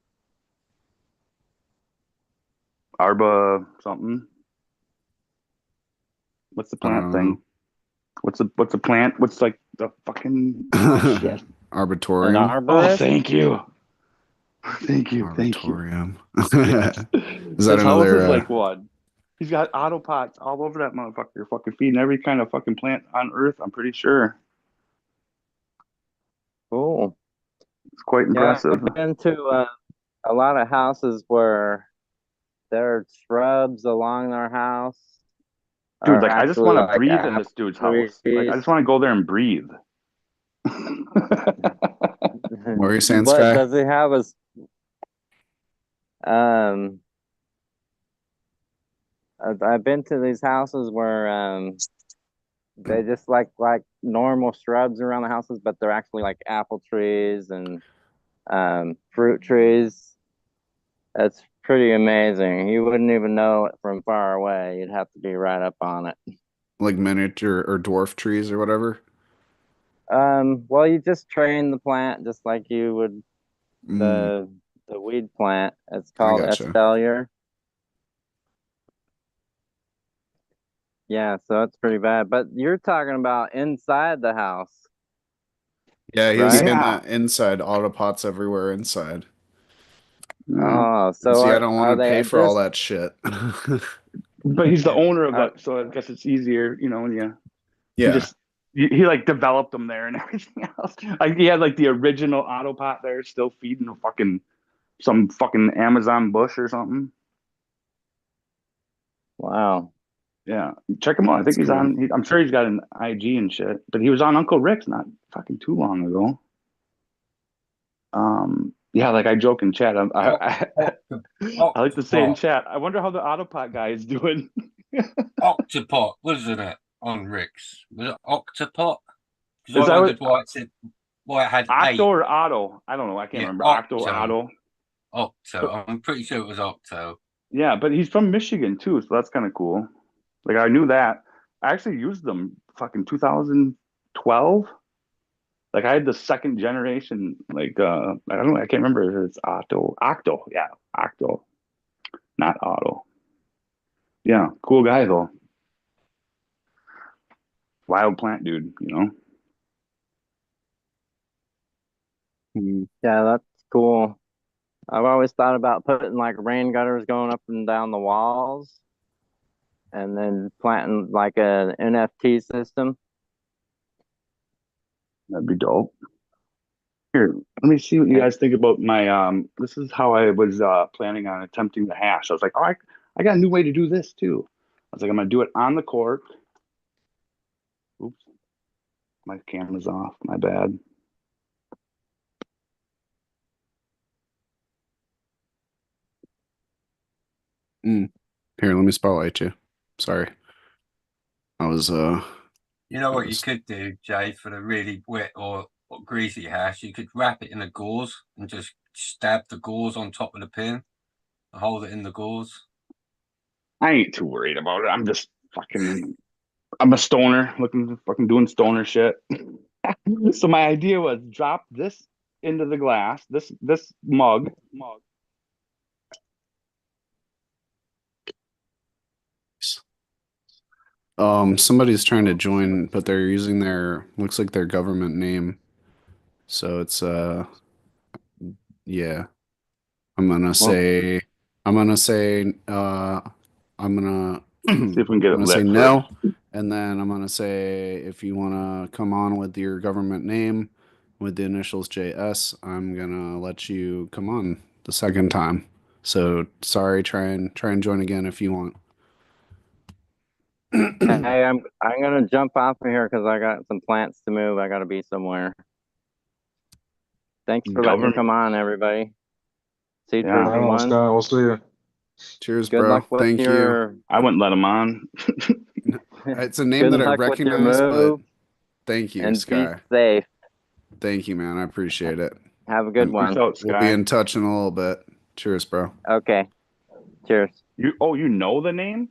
Arba something. What's the plant thing? What's the plant? What's like the fucking shit? An Arboretum. arborist. Oh, thank you. Thank you. Arboretum. Is His that house another? is like one. He's got autopots all over that motherfucker. Fucking feeding every kind of fucking plant on Earth. I'm pretty sure. Cool. It's quite Yeah, impressive. I've been to a lot of houses where there are shrubs along our house. Dude, Or like I just actually want to like breathe in apple this dude's house. Like I trees. just want to go there and breathe. What were you saying, What Sky? does he have? Um, I've been to these houses where they just like normal shrubs around the houses, but they're actually like apple trees and fruit trees. It's pretty amazing. You wouldn't even know it from far away. You'd have to be right up on it. Like miniature or dwarf trees or whatever? Well, you just train the plant just like you would Mm, the weed plant. It's I called gotcha. espalier. Yeah, so it's pretty bad. But you're talking about inside the house, Yeah, he was right? saying Yeah. that inside, autopots everywhere inside. Mm. Oh, so See, I don't are want to they pay for all just that shit. But he's the owner of are, that, so I guess it's easier, you know, when you Yeah. just he like developed them there and everything else. Like he had like the original Autopot there still feeding a fucking some fucking Amazon bush or something. wow. Yeah, check him out. I think That's he's cool. on. I'm sure he's got an IG and shit. But he was on Uncle Rick's not fucking too long ago. Yeah, like I joke in chat. I like to say in Octopot. chat. I wonder how the Autopot guy is doing. Octopot, wasn't it? On Rick's. Was it Octopot? Because Is I that what wondered why it had Octo eight. or Otto? I don't know. I can't Yeah, remember Octo or Octo. Otto. But Octo. I'm pretty sure it was Octo. yeah, but he's from Michigan too, so that's kind of cool. Like I knew that. I actually used them fucking 2012. Like I had the second generation, like I don't know, I can't remember if it's Octo, yeah, Octo, not Auto. Yeah, cool guy though. Wild plant dude, you know. Mm. Yeah, that's cool. I've always thought about putting like rain gutters going up and down the walls and then planting like an NFT system. That'd be dope. Here, let me see what you And guys think about my this is how I was planning on attempting the hash. I was like, oh, I got a new way to do this too. I was like, I'm gonna do it on the court. Oops, my camera's off. My bad. Mm. Here, let me spotlight you. Sorry. I was You know I what you was could do, Jay, for the really wet or greasy hash? You could wrap it in a gauze and just stab the gauze on top of the pin and hold it in the gauze. I ain't too worried about it. I'm just fucking I'm a stoner looking fucking doing stoner shit. So my idea was drop this into the glass, this mug. somebody's trying to join, but they're using their looks like their government name. So it's yeah. I'm gonna Well, say I'm gonna say I'm gonna see if we can I'm get it gonna say lit first. no, and then I'm gonna say if you wanna come on with your government name with the initials JS, I'm gonna let you come on the second time. So sorry, try and join again if you want. hey, I'm gonna jump off of here because I got some plants to move. I gotta be somewhere. Thanks for letting me Government. come on, everybody. Teachers Yeah, Right and on, one. Scott. We'll see you. Cheers, Good bro. luck with Thank you. your I wouldn't let him on. It's a name good that I luck with your recognize, but move thank you, and be Sky. safe. Thank you, man. I appreciate it. Have a good And Peace one. out, we'll be Sky. in touch in a little bit. Cheers, bro. Okay. Cheers. You know the name?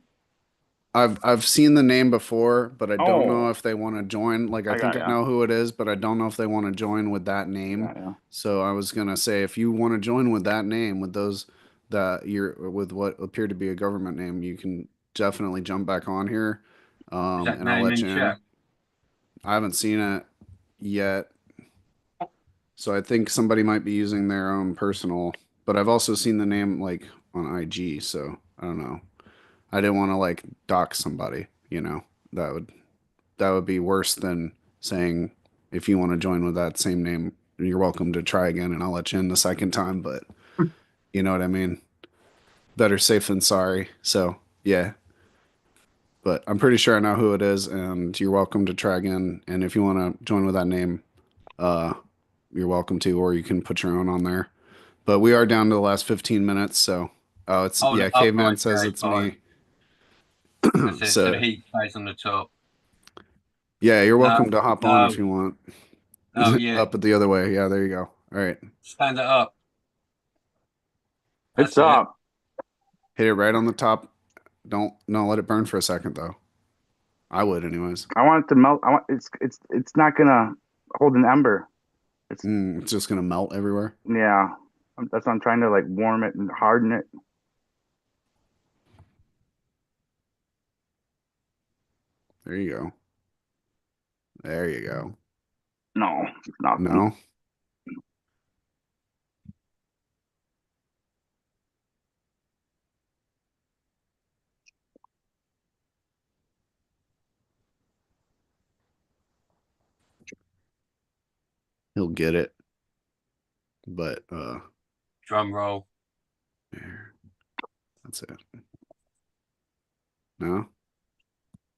I've seen the name before, but I don't know Oh, if they want to join. Like I I got think I ya. know who it is, but I don't know if they want to join with that I name. got ya. So I was gonna say if you want to join with that name, with those that you're with what appear to be a government name, you can definitely jump back on here. Is that And I'll name let in you in. chat? I haven't seen it yet, so I think somebody might be using their own personal, but I've also seen the name like on IG, so I don't know. I didn't want to like dox somebody, you know. That would be worse than saying if you want to join with that same name, you're welcome to try again and I'll let you in the second time, but you know what I mean? better safe than sorry. So yeah, but I'm pretty sure I know who it is, and you're welcome to try again. And if you want to join with that name, uh, you're welcome to, or you can put your own on there. But we are down to the last 15 minutes, so oh, it's Hold yeah. it up, Caveman says okay, it's fine. me. That's it. So the So heat stays on the top. yeah, you're No, welcome to hop on if no. you want. Oh yeah. Up it the other way. Yeah, there you go. All right, Stand it up. It's That's it. up. hit it right on the top. Don't no, let it burn for a second though. I would anyways. I want it to melt. I want it's not gonna hold an ember. It's just gonna melt everywhere. Yeah. That's why I'm trying to like warm it and harden it. There you go. There you go. No, it's not. No, he'll get it. But Drum roll. there. That's it. No,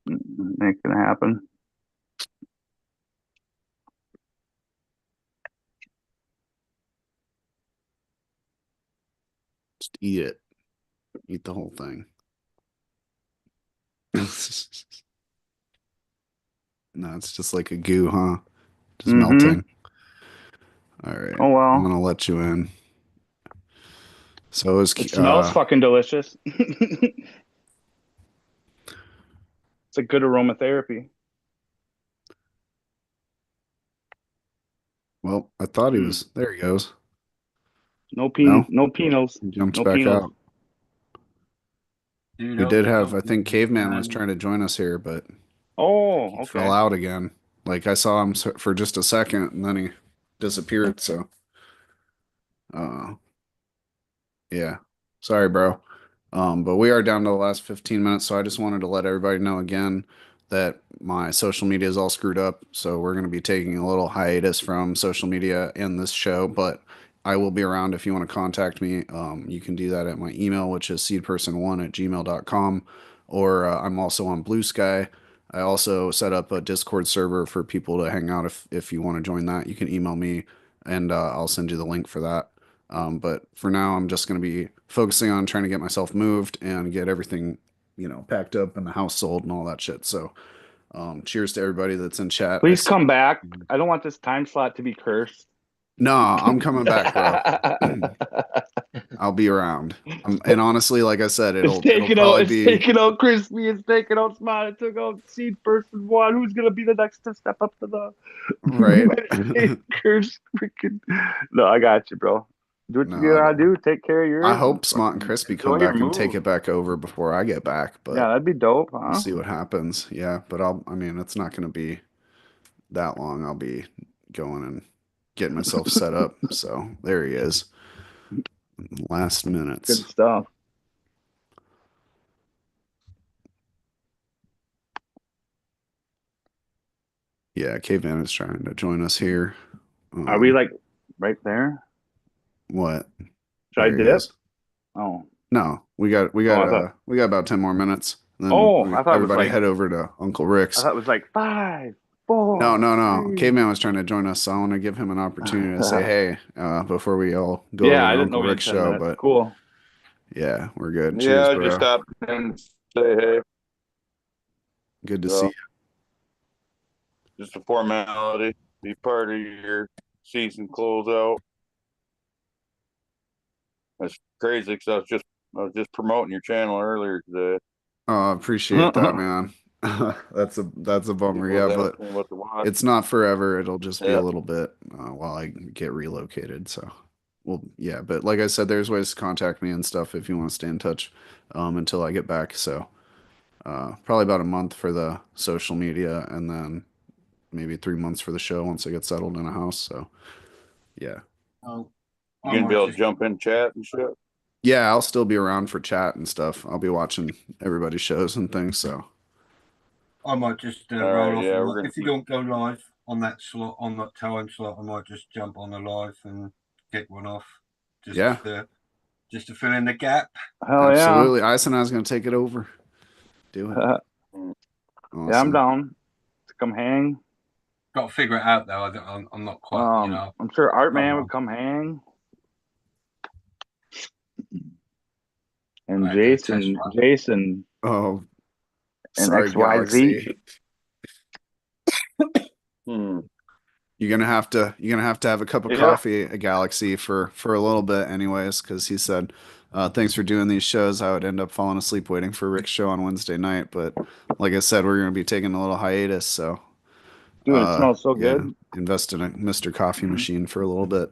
Ain't gonna happen. just eat it. Eat the whole thing. No, it's just like a goo, huh? Just melting. All right. Oh I'm well. gonna let you in. So It smells fucking delicious. It's a good aromatherapy. well, I thought he was there he goes. No No? no penals. He jumps No back penals. out. Dude, We did have, I something think Caveman was man. trying to join us here, but Oh, he okay. fell out again. Like I saw him for just a second and then he disappeared. So, uh, yeah. Sorry, bro. But we are down to the last 15 minutes, so I just wanted to let everybody know again that my social media is all screwed up. So we're going to be taking a little hiatus from social media and this show, but I will be around if you want to contact me. You can do that at my email, which is seedperson1@gmail.com, or I'm also on Blue Sky. I also set up a Discord server for people to hang out if you want to join that. You can email me and I'll send you the link for that. But for now, I'm just going to be focusing on trying to get myself moved and get everything, packed up and the house sold and all that shit. So, cheers to everybody that's in chat. Please come back. I don't want this time slot to be cursed. No, I'm coming back, bro. I'll be around. And honestly, like I said, it'll probably It's be taking out Crispy, it's taking out Smart, it took out Seed Person One. Who's gonna be the next to step up to the right. curse freaking No, I got you, bro. Do what you No, gotta do, take care of I yours and hope Smart and fucking Crispy come enjoy your back and take move. it back over before I get back, Yeah, but that'd be dope, we'll huh? see what happens. Yeah, but I mean, it's not going to be that long. I'll be going and getting myself set up. So there he is. Last Good minutes. stuff. Yeah, Caveman is trying to join us here. Are we like right there? What? Should I There he dip? is. Oh. No, we got about 10 more minutes. And then I thought it was everybody like head over to Uncle I Rick's. thought it was like 5, No, 4, no, no. 3. Caveman was trying to join us, so I want to give him an opportunity to say hey before we all go Yeah, over I to didn't know Uncle we had Rick's 10 show. minutes. But Cool. yeah, we're good. Cheers, Yeah, I just bro. stopped and say hey. Good to So, see you. just a formality, be part of your season closeout. That's crazy because I was just promoting your channel earlier today. Oh, I appreciate that, man. That's a bummer, People yeah, was but asking me what to watch. it's not forever. It'll just be a Yeah. little bit while I get relocated. So, well, yeah, but like I said, there's ways to contact me and stuff if you want to stay in touch until I get back. So, probably about a month for the social media, and then maybe 3 months for the show once I get settled in a house. So, yeah, Oh, You gonna be able to jump in chat and shit? yeah, I'll still be around for chat and stuff. I'll be watching everybody's shows and things. So, I might just All roll right, off. yeah, we're gonna If you don't go live on that slot, on that time slot, I might just jump on the live and get one off. Just yeah. just to fill in the gap. Hell Absolutely. Ice and I was going to take it over. Do it. yeah. Awesome. Yeah, I'm down to come hang. Got to figure it out though. I'm not quite, you know. I'm sure Art Man on. would come hang. And Right, do a test Jason Oh, and sorry, XYZ. Galaxy. You're gonna have to have a cup of coffee at Galaxy for a little bit, anyways, because he said, "Thanks for doing these shows." I would end up falling asleep waiting for Rick's show on Wednesday night, but like I said, we're gonna be taking a little hiatus, so Dude, it smells so yeah, good. invest in a Mr. Coffee machine for a little bit.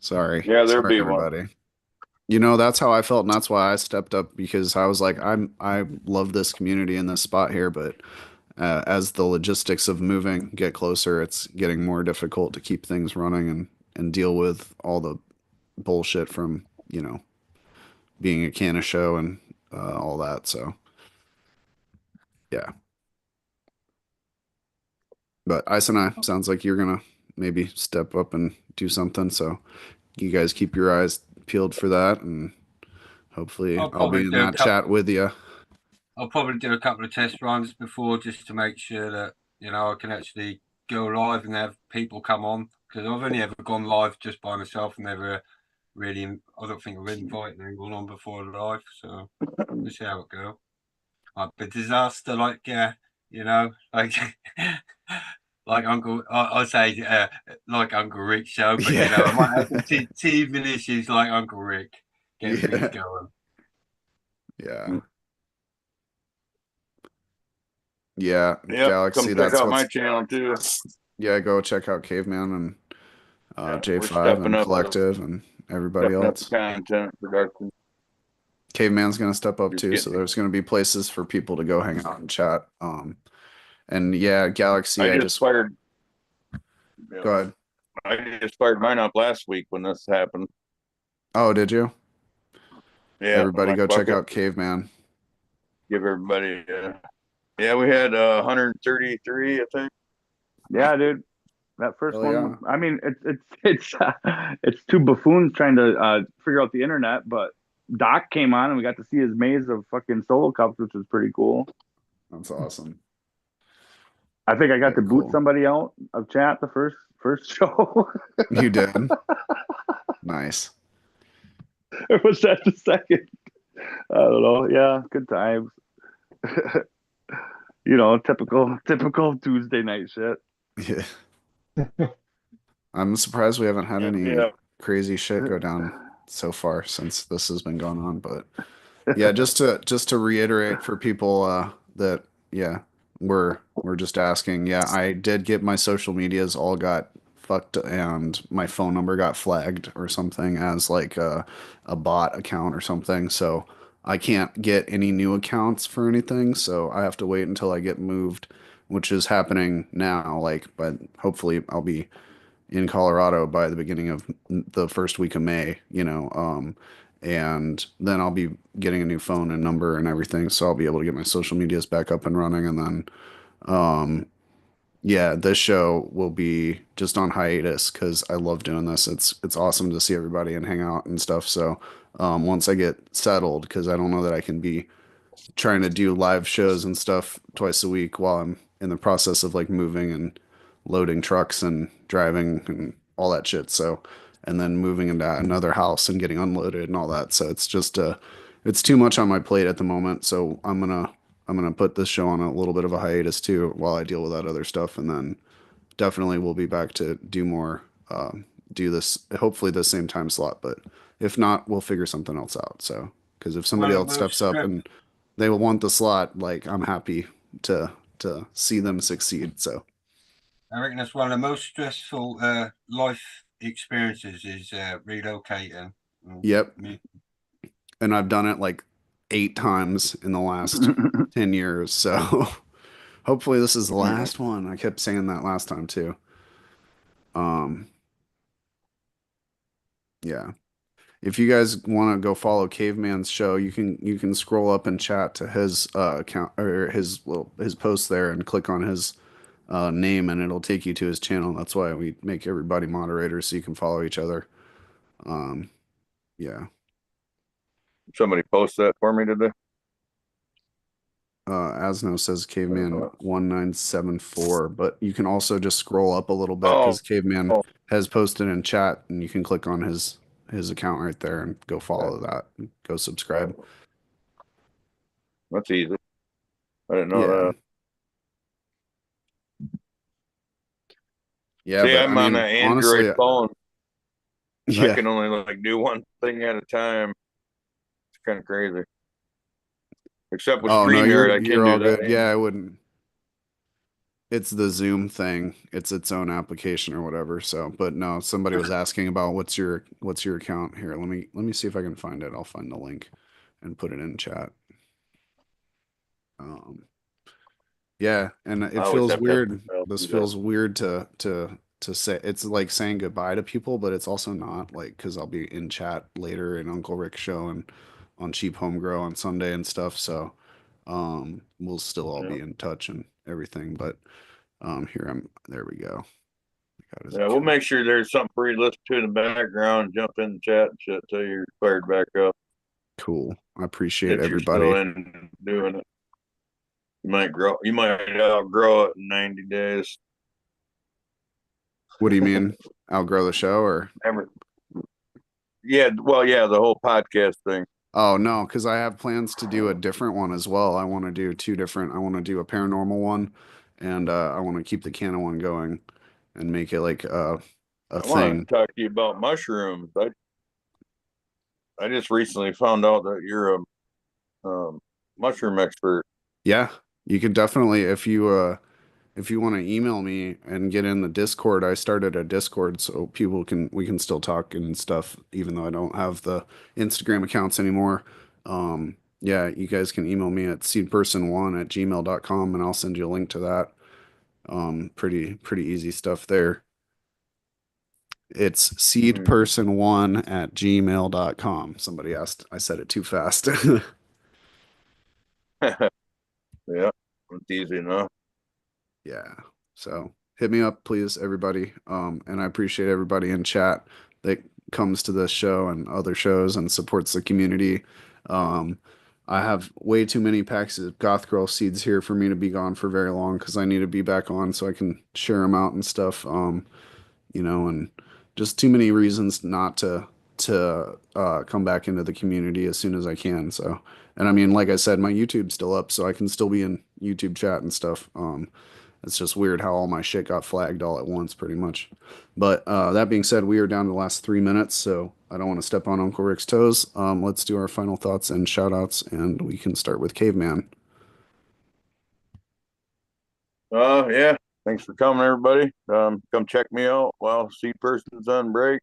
Sorry, Yeah, there'll sorry, be everybody. You know, that's how I felt, and that's why I stepped up because I was like, I love this community and this spot here, but as the logistics of moving get closer, it's getting more difficult to keep things running and deal with all the bullshit from, you know, being a can of show and all that. So, yeah. But Ice and I, sounds like you're gonna maybe step up and do something. So you guys keep your eyes peeled for that, and hopefully I'll be in that chat with you. I'll probably do a couple of test runs before just to make sure that, you know, I can actually go live and have people come on, because I've only ever gone live just by myself and never really, I don't think I've invited anyone on before live, so we'll see how it goes. Might be a disaster, like, you know, like like Uncle, I say like Uncle Rick's show, but you know, I might have some teething issues like Uncle Rick getting things going. Yeah. Yeah, Yep, Galaxy. come That's check out what's. my channel too. Yeah, go check out Caveman and We're J5 stepping and up Collective and everybody else. content production. Caveman's gonna step up Just too, so getting- there's gonna be places for people to go hang out and chat. And yeah, Galaxy. I just fired. go ahead. I just fired mine up last week when this happened. Oh, did you? Yeah, Everybody my go check bucket. out Caveman. Give everybody. Yeah, we had 133, I think. Yeah, dude. That first Hell one. yeah. I mean, it's two buffoons trying to figure out the internet, but Doc came on and we got to see his maze of fucking solo cups, which was pretty cool. That's awesome. I think I got to Very boot cool. somebody out of chat the first show. You did. Nice. Or was that the second? I don't know. Yeah, good times. You know, typical Tuesday night shit. Yeah. I'm surprised we haven't had any Yeah. crazy shit go down so far since this has been going on, but yeah, just to reiterate for people that yeah, we're just asking. Yeah, I did get my social medias all got fucked and my phone number got flagged or something as like a bot account or something. So I can't get any new accounts for anything, so I have to wait until I get moved, which is happening now, like, but hopefully I'll be in Colorado by the beginning of the first week of May, you know, and then I'll be getting a new phone and number and everything, so I'll be able to get my social medias back up and running, and then, yeah, this show will be just on hiatus because I love doing this. It's awesome to see everybody and hang out and stuff. So, once I get settled, because I don't know that I can be trying to do live shows and stuff twice a week while I'm in the process of like moving and loading trucks and driving and all that shit. So, and then moving into another house and getting unloaded and all that. So it's just it's too much on my plate at the moment. So I'm gonna put this show on a little bit of a hiatus too while I deal with that other stuff, and then definitely we'll be back to do more. Do this hopefully the same time slot, but if not, we'll figure something else out. So, because if somebody else steps up and they will want the slot, like I'm happy to see them succeed. So I reckon that's one of the most stressful life experiences is relocating. yep. And I've done it like 8 times in the last 10 years. So hopefully this is the last one. I kept saying that last time too. Yeah. If you guys want to go follow Caveman's show, you can scroll up and chat to his account or his post there and click on his name and it'll take you to his channel. That's why we make everybody moderators so you can follow each other. Yeah. somebody post that for me today? Asno says Caveman 1974, but you can also just scroll up a little bit Oh, because Caveman oh, has posted in chat, and you can click on his account right there and go follow that, and go subscribe. that's easy. I didn't know Yeah, that. yeah, See, but I I'm on mean, an Android honestly, phone. I yeah. can only like do one thing at a time. It's kind of crazy. Except with Oh no, StreamYard, I you're can all do that. good. Yeah, I wouldn't. It's the Zoom thing. It's its own application or whatever. So, but no, somebody was asking about what's your account here. Let me see if I can find it. I'll find the link and put it in chat. Um, yeah, and I it always feels have to have weird. somebody else This do that. feels weird to say. It's like saying goodbye to people, but it's also not, like, because I'll be in chat later in Uncle Rick's show and on Cheap Home Grow on Sunday and stuff. So, we'll still all Yeah. be in touch and everything. But here there we go. Got his Yeah, we'll account. make sure there's something for you to listen to in the background, jump in the chat and shit till you're fired back up. Cool. I appreciate If you're still everybody. in doing it. You might outgrow it in 90 days. What do you mean? Outgrow the show or? Never. Yeah, well, yeah, the whole podcast thing. Oh no, because I have plans to do a different one as well. I want to do two different. I want to do a paranormal one, and I want to keep the canon one going and make it like a I want thing. to talk to you about mushrooms. I just recently found out that you're a mushroom expert. Yeah, you could definitely if you want to email me and get in the Discord. I started a Discord so we can still talk and stuff, even though I don't have the Instagram accounts anymore. Yeah, you guys can email me at seedperson1@gmail.com and I'll send you a link to that. Pretty easy stuff there. It's seedperson1@gmail.com. Somebody asked, I said it too fast. Yeah, it's easy enough. Yeah. So hit me up, please, everybody. And I appreciate everybody in chat that comes to this show and other shows and supports the community. Um, I have way too many packs of Goth Girl seeds here for me to be gone for very long because I need to be back on so I can share them out and stuff. And just too many reasons not to come back into the community as soon as I can. So, and I mean, like I said, my YouTube's still up, so I can still be in YouTube chat and stuff. It's just weird how all my shit got flagged all at once, pretty much. But that being said, we are down to the last 3 minutes, so I don't want to step on Uncle Rick's toes. Let's do our final thoughts and shout outs, and we can start with Caveman. Yeah. Thanks for coming, everybody. Come check me out while Seed Person's on break.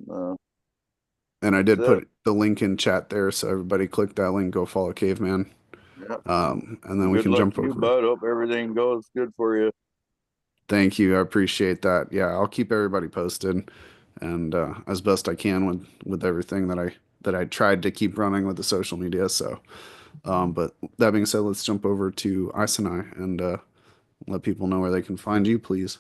And I did That's it. put the link in chat there, so everybody click that link, go follow Caveman. Yeah. And then we Good can luck jump to you, over. bud. Hope everything goes good for you. Thank you. I appreciate that. Yeah, I'll keep everybody posted and as best I can with everything that I tried to keep running with the social media. So, but that being said, let's jump over to Isenai and let people know where they can find you, please.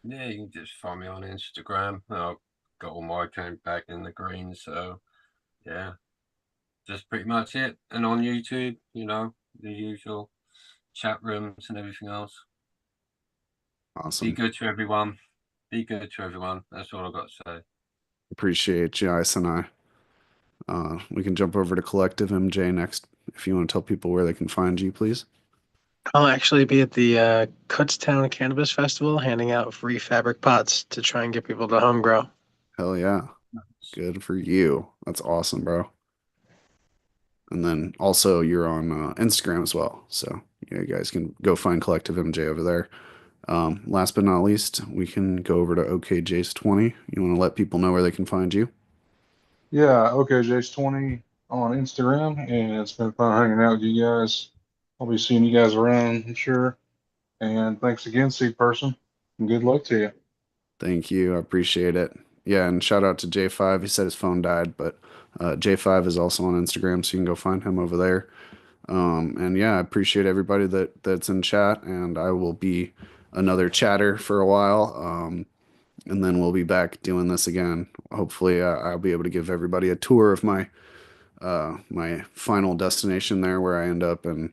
Yeah, you can just find me on Instagram. I've got all my account back in the green, so yeah, just pretty much it. And on YouTube, the usual chat rooms and everything else. Be Awesome. good to everyone. Be good to everyone. That's all I've got to say. Appreciate you, Isenai. We can jump over to Collective MJ next. If you want to tell people where they can find you, please. I'll actually be at the Kutztown Cannabis Festival handing out free fabric pots to try and get people to home grow. Hell yeah. Good for you. That's awesome, bro. And then also you're on Instagram as well. So yeah, you guys can go find Collective MJ over there. Last but not least, we can go over to OKJace20. You want to let people know where they can find you? Yeah, okay, Jace20 on Instagram, and it's been fun hanging out with you guys. I'll be seeing you guys around, I'm sure. And thanks again, Seed Person, and good luck to you. Thank you. I appreciate it. Yeah, and shout out to J5. He said his phone died, but J5 is also on Instagram, so you can go find him over there. And yeah, I appreciate everybody that's in chat, and I will be another chatter for a while. and then we'll be back doing this again. Hopefully, I'll be able to give everybody a tour of my final destination there, where I end up, and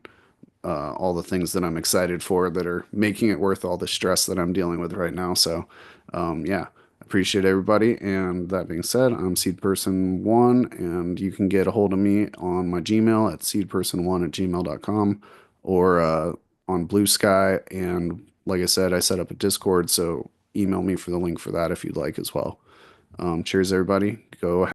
all the things that I'm excited for that are making it worth all the stress that I'm dealing with right now. So, yeah, appreciate everybody. And that being said, I'm seedperson1, and you can get a hold of me on my Gmail at seedperson1@gmail.com, or on Blue Sky. And like I said, I set up a Discord, so email me for the link for that if you'd like as well. Cheers, everybody. Go